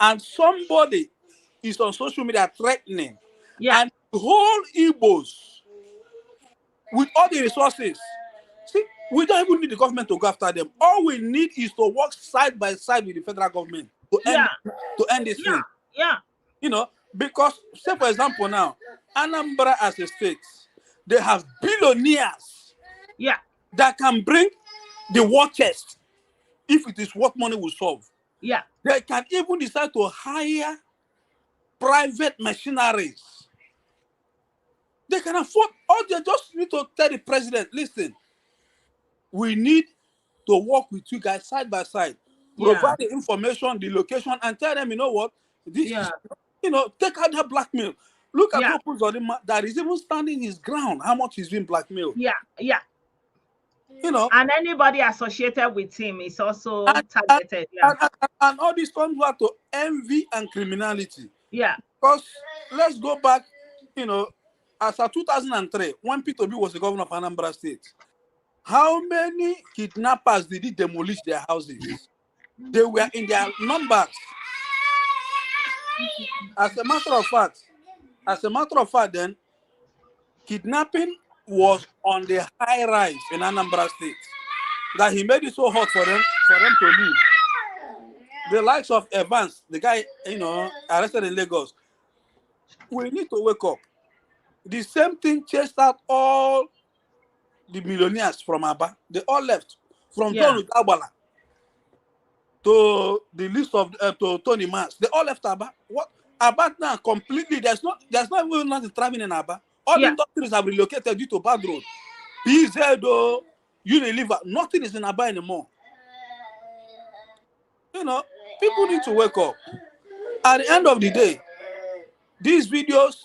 And somebody is on social media threatening. Yeah. And the whole Igbos, with all the resources, see, we don't even need the government to go after them. All we need is to work side by side with the federal government to end this thing. Yeah. You know, because, say for example now, Anambra as a state, they have billionaires that can bring the war chest if it is what money will solve. Yeah. They can even decide to hire private machineries. They can afford, or they just need to tell the president, listen, we need to work with you guys side by side, provide the information, the location, and tell them, you know what, this is, take out that blackmail. Look at Hope Uzodinma that is even standing his ground, how much he's been blackmailed. Yeah. You know, and anybody associated with him is also targeted. And all this comes back to envy and criminality. Yeah. Because let's go back, you know, as of 2003, when P2B was the governor of Anambra State, how many kidnappers did he demolish their houses? They were in their numbers. As a matter of fact, then, kidnapping was on the high rise in Anambra State. That he made it so hot for them to leave. The likes of Evans, the guy, you know, arrested in Lagos. We need to wake up. The same thing chased out all the millionaires from Aba. They all left. From John Utabala to the list of to Tony Mans. They all left Aba. What Aba now completely? There's not even nothing thriving in Aba. All the industries have relocated due to bad road. PZ, Unilever, nothing is in Aba anymore. You know, people need to wake up. At the end of the day, these videos,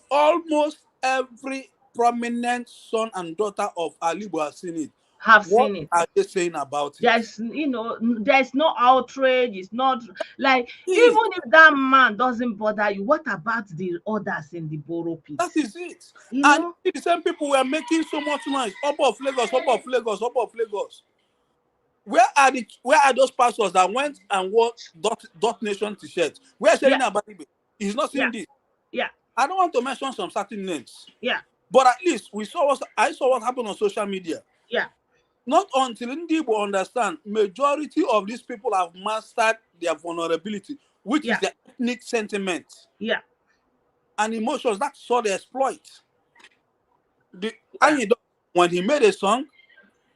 almost every prominent son and daughter of Alibu has seen it. What are they saying about it? There's no outrage. It's not like, even if that man doesn't bother you, what about the others in the borough pit? That is it. And the same people were making so much noise. Up of Lagos. Where are those pastors that went and wore dot nation t-shirts? Where is Sherina Abadibe? He's not seeing this. Yeah. I don't want to mention some certain names. Yeah. But at least I saw what happened on social media. Yeah. Not until Ndi Igbo understand, majority of these people have mastered their vulnerability, which is the ethnic sentiment. Yeah. And emotions. That's all they exploit. When he made a song,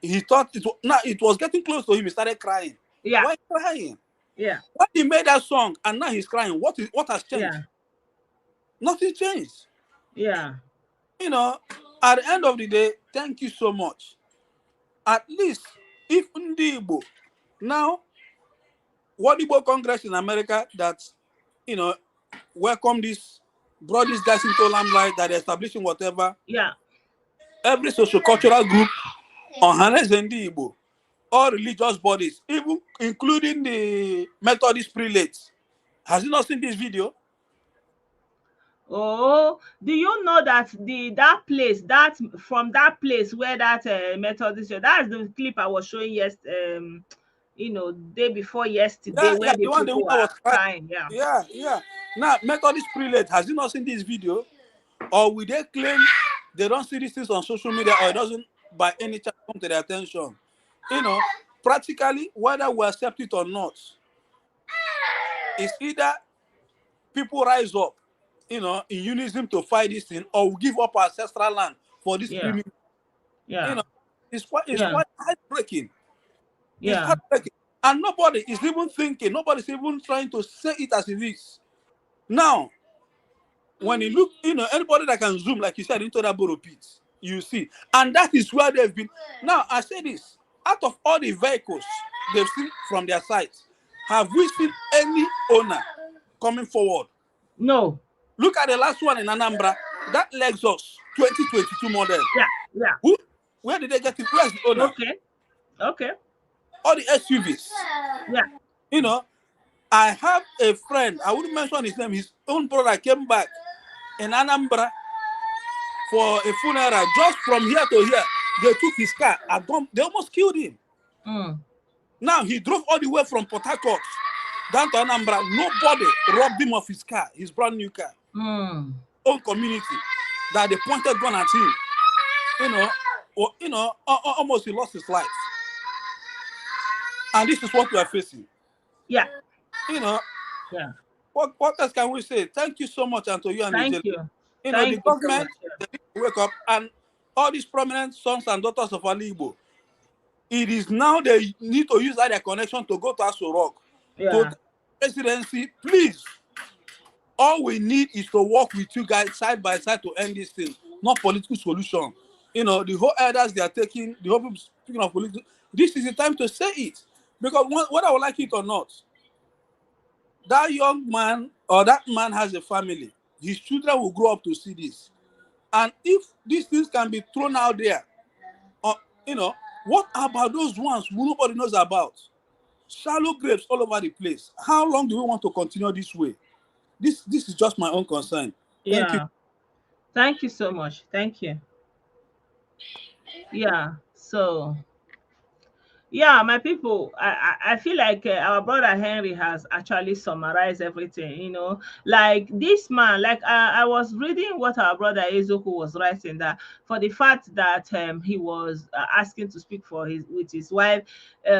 he thought it was getting close to him. He started crying. Yeah. Why crying? Yeah. When he made that song and now he's crying, what has changed? Yeah. Nothing changed. Yeah. You know, at the end of the day, thank you so much. At least, if Ndi Igbo, now, what Igbo Congress in America that, you know, brought these guys into limelight, that they're establishing whatever. Yeah. Every socio-cultural group on Hanes Ndi Igbo, all religious bodies, even including the Methodist prelates. Has he not seen this video? Oh, do you know that from that place where that Methodist, that's the clip I was showing day before yesterday, where the people were crying. Yeah. Now, Methodist prelate, has he not seen this video? Or will they claim they don't see these things on social media, or it doesn't by any chance come to their attention? You know, practically, whether we accept it or not, it's either people rise up in unison to fight this thing, or we give up our ancestral land for this criminal. Yeah. It's quite heartbreaking. Yeah. It's heartbreaking. And nobody is even thinking, nobody's even trying to say it as it is. Now, when you look, anybody that can zoom, like you said, into that borrow pit, you see. And that is where they've been. Now, I say this, out of all the vehicles they've seen from their site, have we seen any owner coming forward? No. Look at the last one in Anambra, that Lexus 2022 model. Yeah. Where did they get it? Where's the owner? Okay. All the SUVs. Yeah. I have a friend, I wouldn't mention his name, his own brother came back in Anambra for a funeral. Just from here to here, they took his car and they almost killed him. Now, he drove all the way from Port Harcourt down to Anambra. Nobody robbed him of his car, his brand new car. Own community that they pointed gun at him. Almost he lost his life. And this is what we are facing. Yeah. Yeah. What else can we say? Thank you so much, and to you and Thank the you. The government, they need to wake up, and all these prominent sons and daughters of Ali Igbo, it is now they need to use their connection to go to Aso Rock, to presidency. Please, all we need is to work with you guys side by side to end this thing, not political solution. The whole elders they are taking, the whole people speaking of political, this is the time to say it. Because whether I would like it or not, that young man or that man has a family. His children will grow up to see this. And if these things can be thrown out there, what about those ones who nobody knows about? Shallow graves all over the place. How long do we want to continue this way? This is just my own concern. Thank you. Thank you so much. Thank you. Yeah. So, yeah, my people, I feel like our brother Henry has actually summarized everything, like this man, like I was reading what our brother Ezoku was writing, that for the fact that he was asking to speak with his wife,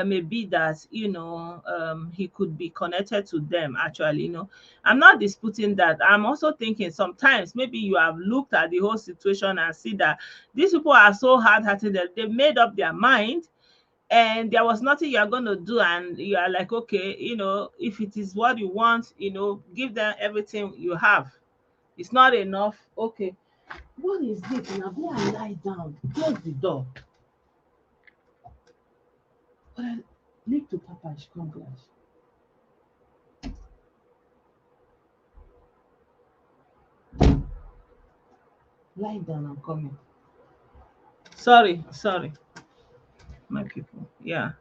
maybe that, he could be connected to them actually, I'm not disputing that. I'm also thinking sometimes maybe you have looked at the whole situation and see that these people are so hard-hearted that they've made up their mind, and there was nothing you're going to do, and you are like, okay, if it is what you want, give them everything you have. It's not enough. Okay, what is this now? Go and lie down, close the door. But I leave to Papa, she come class. Lie down, I'm coming. Sorry, my people. Yeah,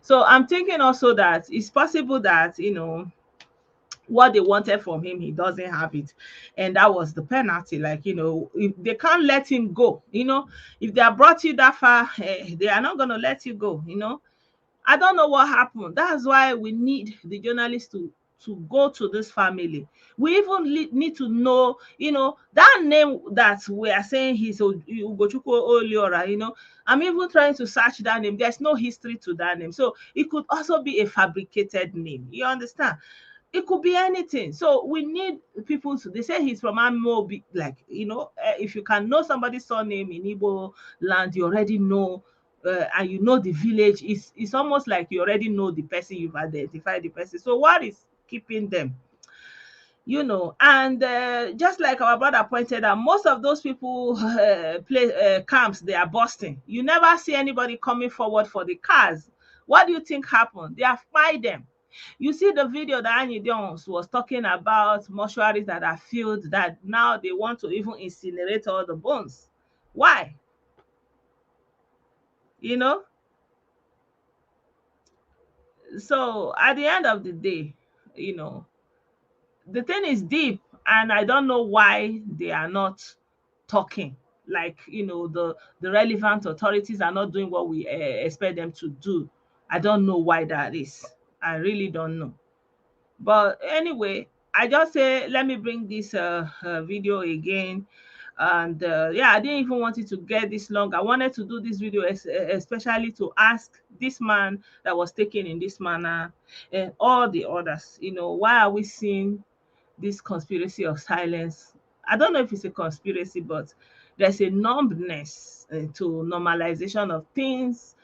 so I'm thinking also that it's possible that what they wanted from him, he doesn't have it, and that was the penalty. Like, if they can't let him go, if they have brought you that far, they are not going to let you go. I don't know what happened. That's why we need the journalists to go to this family. We even need to know, that name that we are saying he's Ugochukwu Oliora, I'm even trying to search that name. There's no history to that name. So it could also be a fabricated name. You understand? It could be anything. So we need people to, they say he's from Amobi, like, if you can know somebody's surname in Igbo land, you already know, and you know the village, it's almost like you already know the person, you've identified the person. So what is keeping them? And just like our brother pointed out, most of those people camps, they are busting. You never see anybody coming forward for the cars. What do you think happened? They have fired them. You see the video that Annie Jones was talking about, mortuaries that are filled, that now they want to even incinerate all the bones. Why? So at the end of the day, the thing is deep, and I don't know why they are not talking. Like, the relevant authorities are not doing what we expect them to do. I don't know why that is. I really don't know. But anyway, I just say, let me bring this video again. And yeah, I didn't even want it to get this long. I wanted to do this video especially to ask this man that was taken in this manner and all the others, why are we seeing this conspiracy of silence. I don't know if it's a conspiracy, but there's a numbness to normalization of things,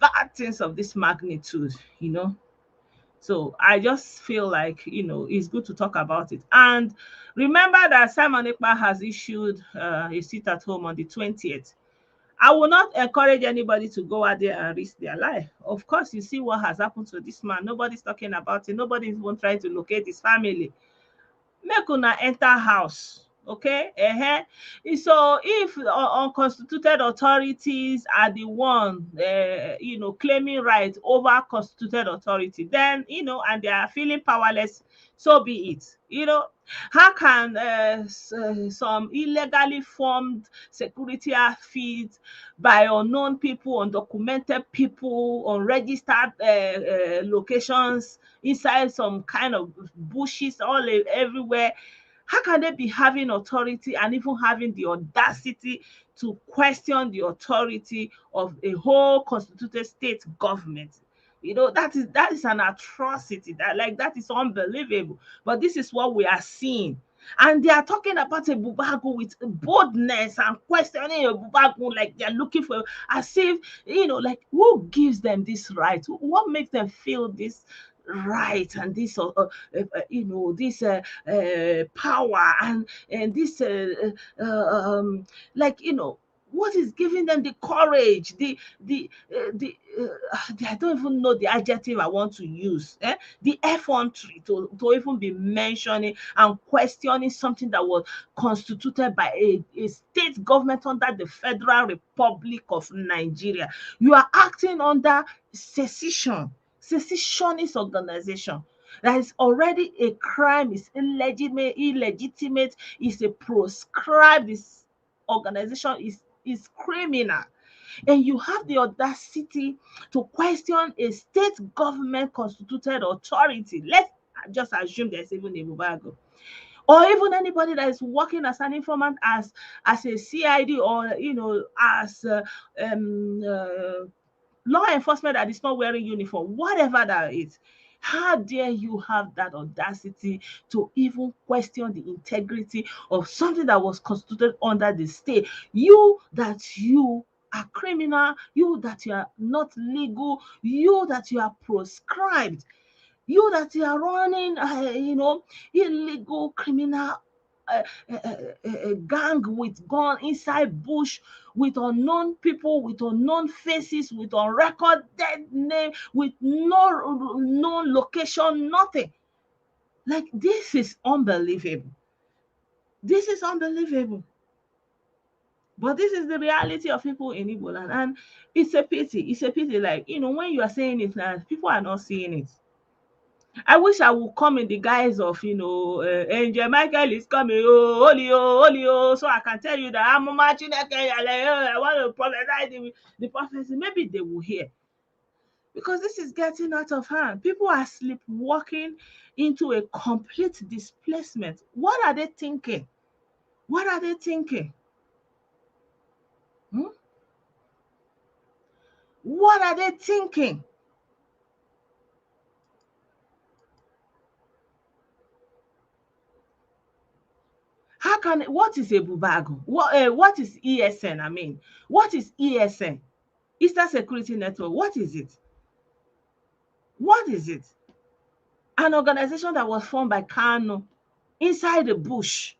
bad things of this magnitude, you know. So I just feel like, you know, it's good to talk about it. And remember that Simon Ekpa has issued a sit at home on the 20th. I will not encourage anybody to go out there and risk their life. Of course, you see what has happened to this man. Nobody's talking about it. Nobody's even trying to locate his family. Make una enter house, okay. So if unconstituted authorities are the one you know, claiming rights over constituted authority, then, you know, and they are feeling powerless, so be it. You know, how can some illegally formed security outfits by unknown people, undocumented people, unregistered locations inside some kind of bushes everywhere, how can they be having authority and even having the audacity to question the authority of a whole constituted state government? You know, that is an atrocity. That is unbelievable. But this is what we are seeing. And they are talking about a bubago with boldness and questioning a bubago like they're looking for, as if, you know, like, who gives them this right? What makes them feel this right and this you know, this power and this like, you know, what is giving them the courage, I don't even know the adjective I want to use, the effrontery to even be mentioning and questioning something that was constituted by a state government under the Federal Republic of Nigeria. You are acting under secessionist organization. That is already a crime, is illegitimate, is a proscribed, this organization is criminal. And you have the audacity to question a state government constituted authority. Let's just assume there's even a Mubago, or even anybody that is working as an informant, as a CID, or, you know, as law enforcement that is not wearing uniform, whatever that is. How dare you have that audacity to even question the integrity of something that was constituted under the state? You are criminal, you that you are not legal, you that you are proscribed, you that you are running, you know, illegal criminal gang with gun inside bush, with unknown people, with unknown faces, with unrecorded name, with no known location, nothing. Like, this is unbelievable. This is unbelievable. But this is the reality of people in Igbo land, and it's a pity. It's a pity. Like, you know, when you are saying it now, people are not seeing it. I wish I would come in the guise of, you know, Angel Michael is coming, holy, so I can tell you that I'm marching again. I want to prophesy the prophecy. Maybe they will hear. Because this is getting out of hand. People are sleepwalking into a complete displacement. What are they thinking? What are they thinking? What are they thinking? How can, what is a bubago? What is ESN? I mean, what is ESN? Eastern Security Network. What is it? What is it? An organization that was formed by Kano inside the bush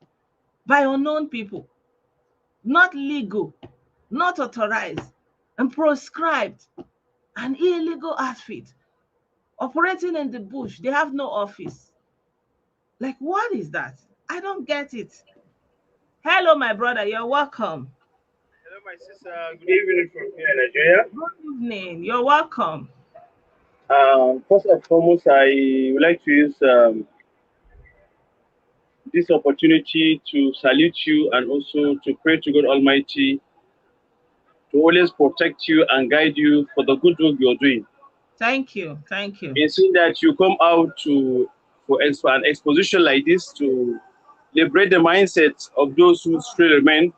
by unknown people, not legal, not authorized, and proscribed. An illegal outfit operating in the bush. They have no office. Like, what is that? I don't get it. Hello, my brother. You're welcome. Hello, my sister. Good evening from here in Nigeria. Good evening. You're welcome. First and foremost, I would like to use this opportunity to salute you and also to pray to God Almighty to always protect you and guide you for the good work you're doing. Thank you. Thank you. In seeing that you come out for an exposition like this to liberate the mindset of those who still remain,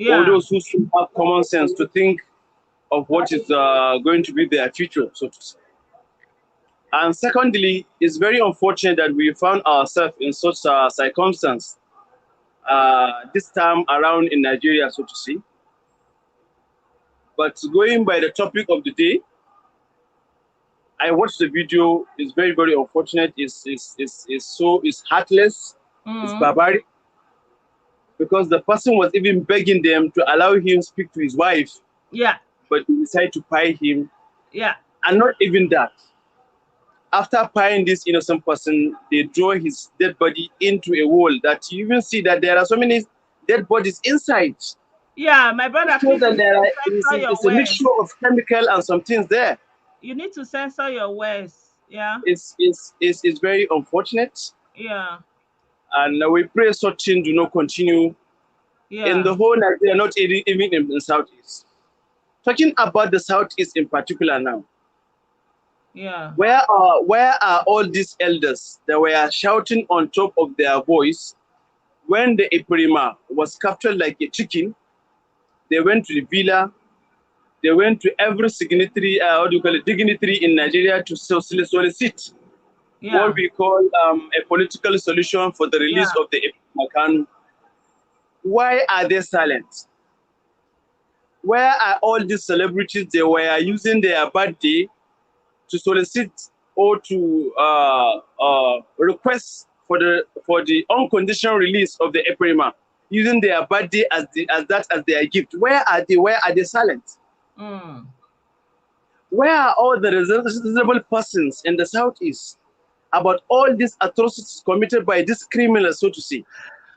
or those who still have common sense to think of what is going to be their future, so to say. And secondly, it's very unfortunate that we found ourselves in such a circumstance this time around in Nigeria, so to say. But going by the topic of the day, I watched the video. It's very, very unfortunate. It's heartless. It's barbaric because the person was even begging them to allow him speak to his wife. Yeah. But they decided to pie him. Yeah. And not even that. After pieing this innocent person, they draw his dead body into a wall that you even see that there are so many dead bodies inside. Yeah, my brother, So please, it's a mixture of chemical and some things there. You need to censor your words. Yeah. It's very unfortunate. Yeah. And we pray such things do not continue in the whole Nigeria, not even in the Southeast. Talking about the Southeast in particular now. Yeah. Where are all these elders that were shouting on top of their voice when the Ekpa was captured like a chicken? They went to the villa. They went to every dignitary in Nigeria to solicit what we call a political solution for the release of the Ekpa. Why are they silent? Where are all these celebrities? They were using their birthday to solicit or to request for the unconditional release of the Ekpa, using their birthday as their gift. Where are they? Where are they silent? Where are all the responsible persons in the Southeast about all these atrocities committed by these criminals, so to say?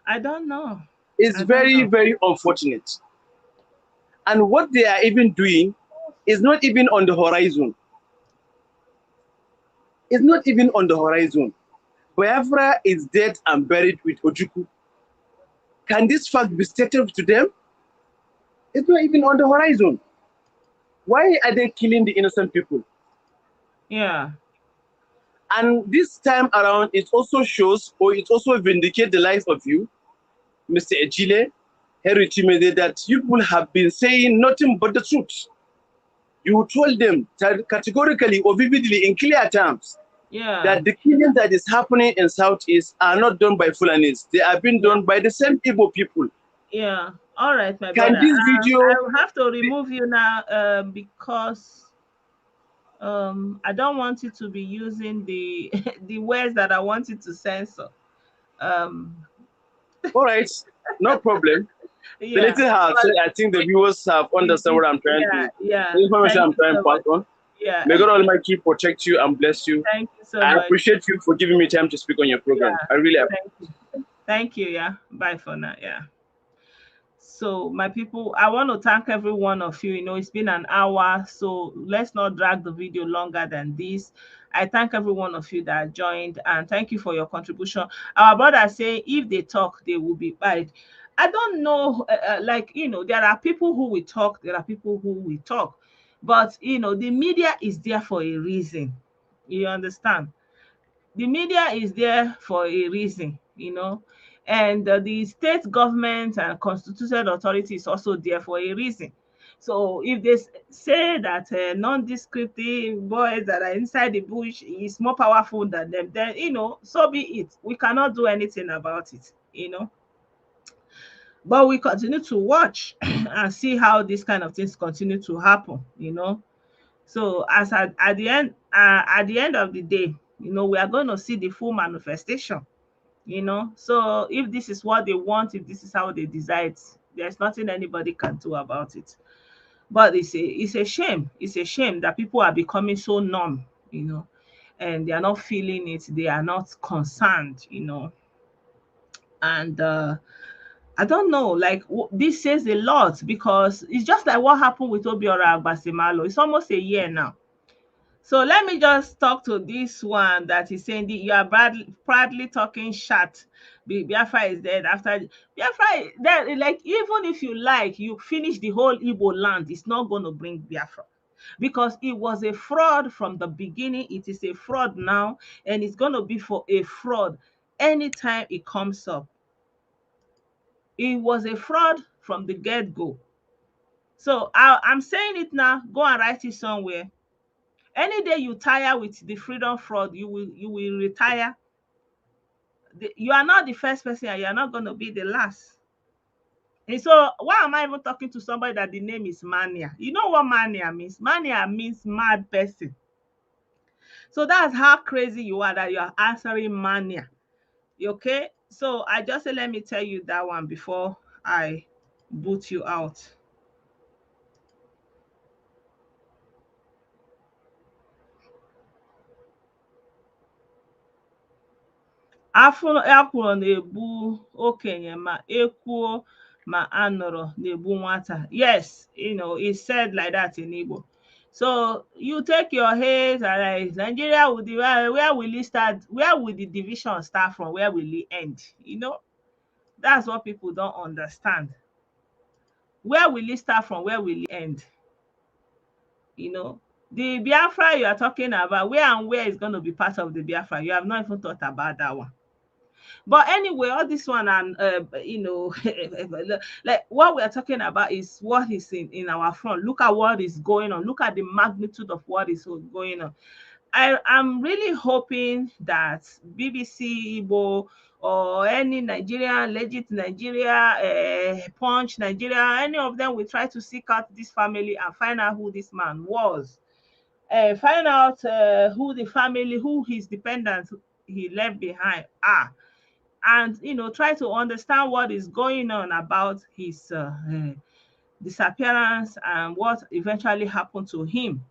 I don't know. It's very, very unfortunate. And what they are even doing is not even on the horizon. It's not even on the horizon. Biafra is dead and buried with Ojukwu. Can this fact be stated to them? It's not even on the horizon. Why are they killing the innocent people? Yeah. And this time around, it also shows, or it also vindicates the life of you, Mr. Ejile, Henry Chimede, that you people have been saying nothing but the truth. You told them categorically or vividly in clear terms that the killing that is happening in Southeast are not done by Fulanis. They are being done by the same Igbo people. Yeah. All right, my Can brother. this video... I will have to remove you now because I don't want you to be using the the words that I wanted to censor. All right, no problem. Yeah. The little have said, I think the viewers have understood what I'm trying to. Yeah. The information I'm trying to pass on. Yeah. May God Almighty protect you and bless you. Thank you so much. I appreciate you for giving me time to speak on your program. Yeah. I really appreciate it. Thank you. Yeah. Bye for now. Yeah. So my people, I want to thank every one of you. You know, it's been an hour, so let's not drag the video longer than this. I thank every one of you that joined, and thank you for your contribution. Our brothers say if they talk, they will be bad. I don't know, like, you know, there are people who will talk, there are people who will talk, but, you know, the media is there for a reason. You understand? The media is there for a reason, you know, and the state government and constituted authority is also there for a reason. So if they say that non-descriptive boys that are inside the bush is more powerful than them, then, you know, so be it. We cannot do anything about it, you know. But we continue to watch and see how these kind of things continue to happen, you know. So as at the end of the day, you know, we are going to see the full manifestation, you know. So if this is what they want, if this is how they decide, there's nothing anybody can do about it. But it's a shame. It's a shame that people are becoming so numb, you know, and they are not feeling it. They are not concerned, you know. And I don't know, like this says a lot because it's just like what happened with Obiora Agbasimalo. It's almost a year now. So let me just talk to this one that is saying that you are proudly talking shit. Biafra is dead after Biafra. That, like, even if you like, you finish the whole Igbo land, it's not going to bring Biafra because it was a fraud from the beginning. It is a fraud now, and it's going to be for a fraud anytime it comes up. It was a fraud from the get-go. So I'm saying it now. Go and write it somewhere. Any day you tire with the freedom fraud, you will retire. You are not the first person, and you are not going to be the last. And so why am I even talking to somebody that the name is Mania? You know what Mania means? Mania means mad person. So that's how crazy you are, that you are answering Mania. Okay? So I just say, let me tell you that one before I boot you out. Akwụrụ na-egbu okenye ma ekwuo ma anụrụ na-egbu nwata. Yes, it's said like that in Igbo. So you take your hate, like Nigeria will where will it start? Where will the division start from? Where will it end? That's what people don't understand. Where will it start from? Where will it end? The Biafra you are talking about, where and where is going to be part of the Biafra? You have not even thought about that one. But anyway, all this one, and like what we are talking about is what is in our front. Look at what is going on. Look at the magnitude of what is going on. I'm really hoping that BBC Igbo or any Nigerian, legit Nigeria, Punch Nigeria, any of them will try to seek out this family and find out who this man was. Find out who the family, who his dependents he left behind are, and try to understand what is going on about his disappearance and what eventually happened to him.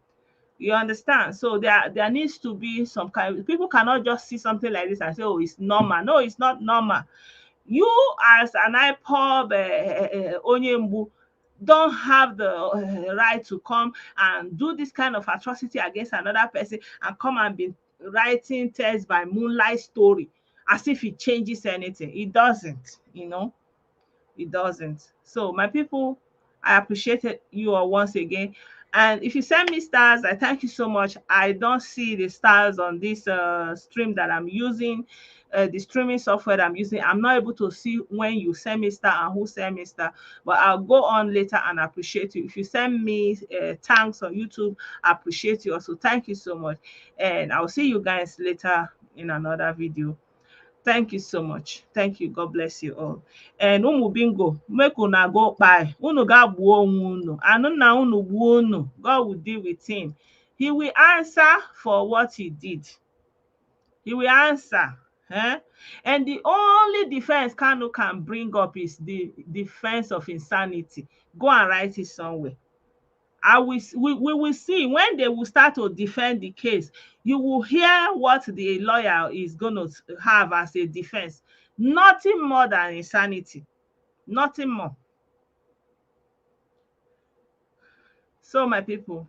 You understand? So there needs to be some kind. People cannot just see something like this and say, oh, it's normal. No, it's not normal. You as an IPOB Onyembu don't have the right to come and do this kind of atrocity against another person and come and be writing text by moonlight story as if it changes anything. It doesn't. It doesn't. So my people, I appreciate you all once again. And if you send me stars, I thank you so much. I don't see the stars on this stream that I'm using, the streaming software that I'm using. I'm not able to see when you send me star and who send me star, but I'll go on later and appreciate you. If you send me thanks on YouTube, I appreciate you also. Thank you so much. And I'll see you guys later in another video. Thank you so much. Thank you. God bless you all. And bingo, make una go by. Unu ga gbuo onwe unu. Anu na unu gbuo unu. God will deal with him. He will answer for what he did. He will answer. And the only defense Kanu can bring up is the defense of insanity. Go and write it somewhere. We will see when they will start to defend the case. You will hear what the lawyer is going to have as a defense. Nothing more than insanity. Nothing more. So, my people,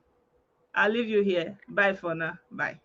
I'll leave you here. Bye for now. Bye.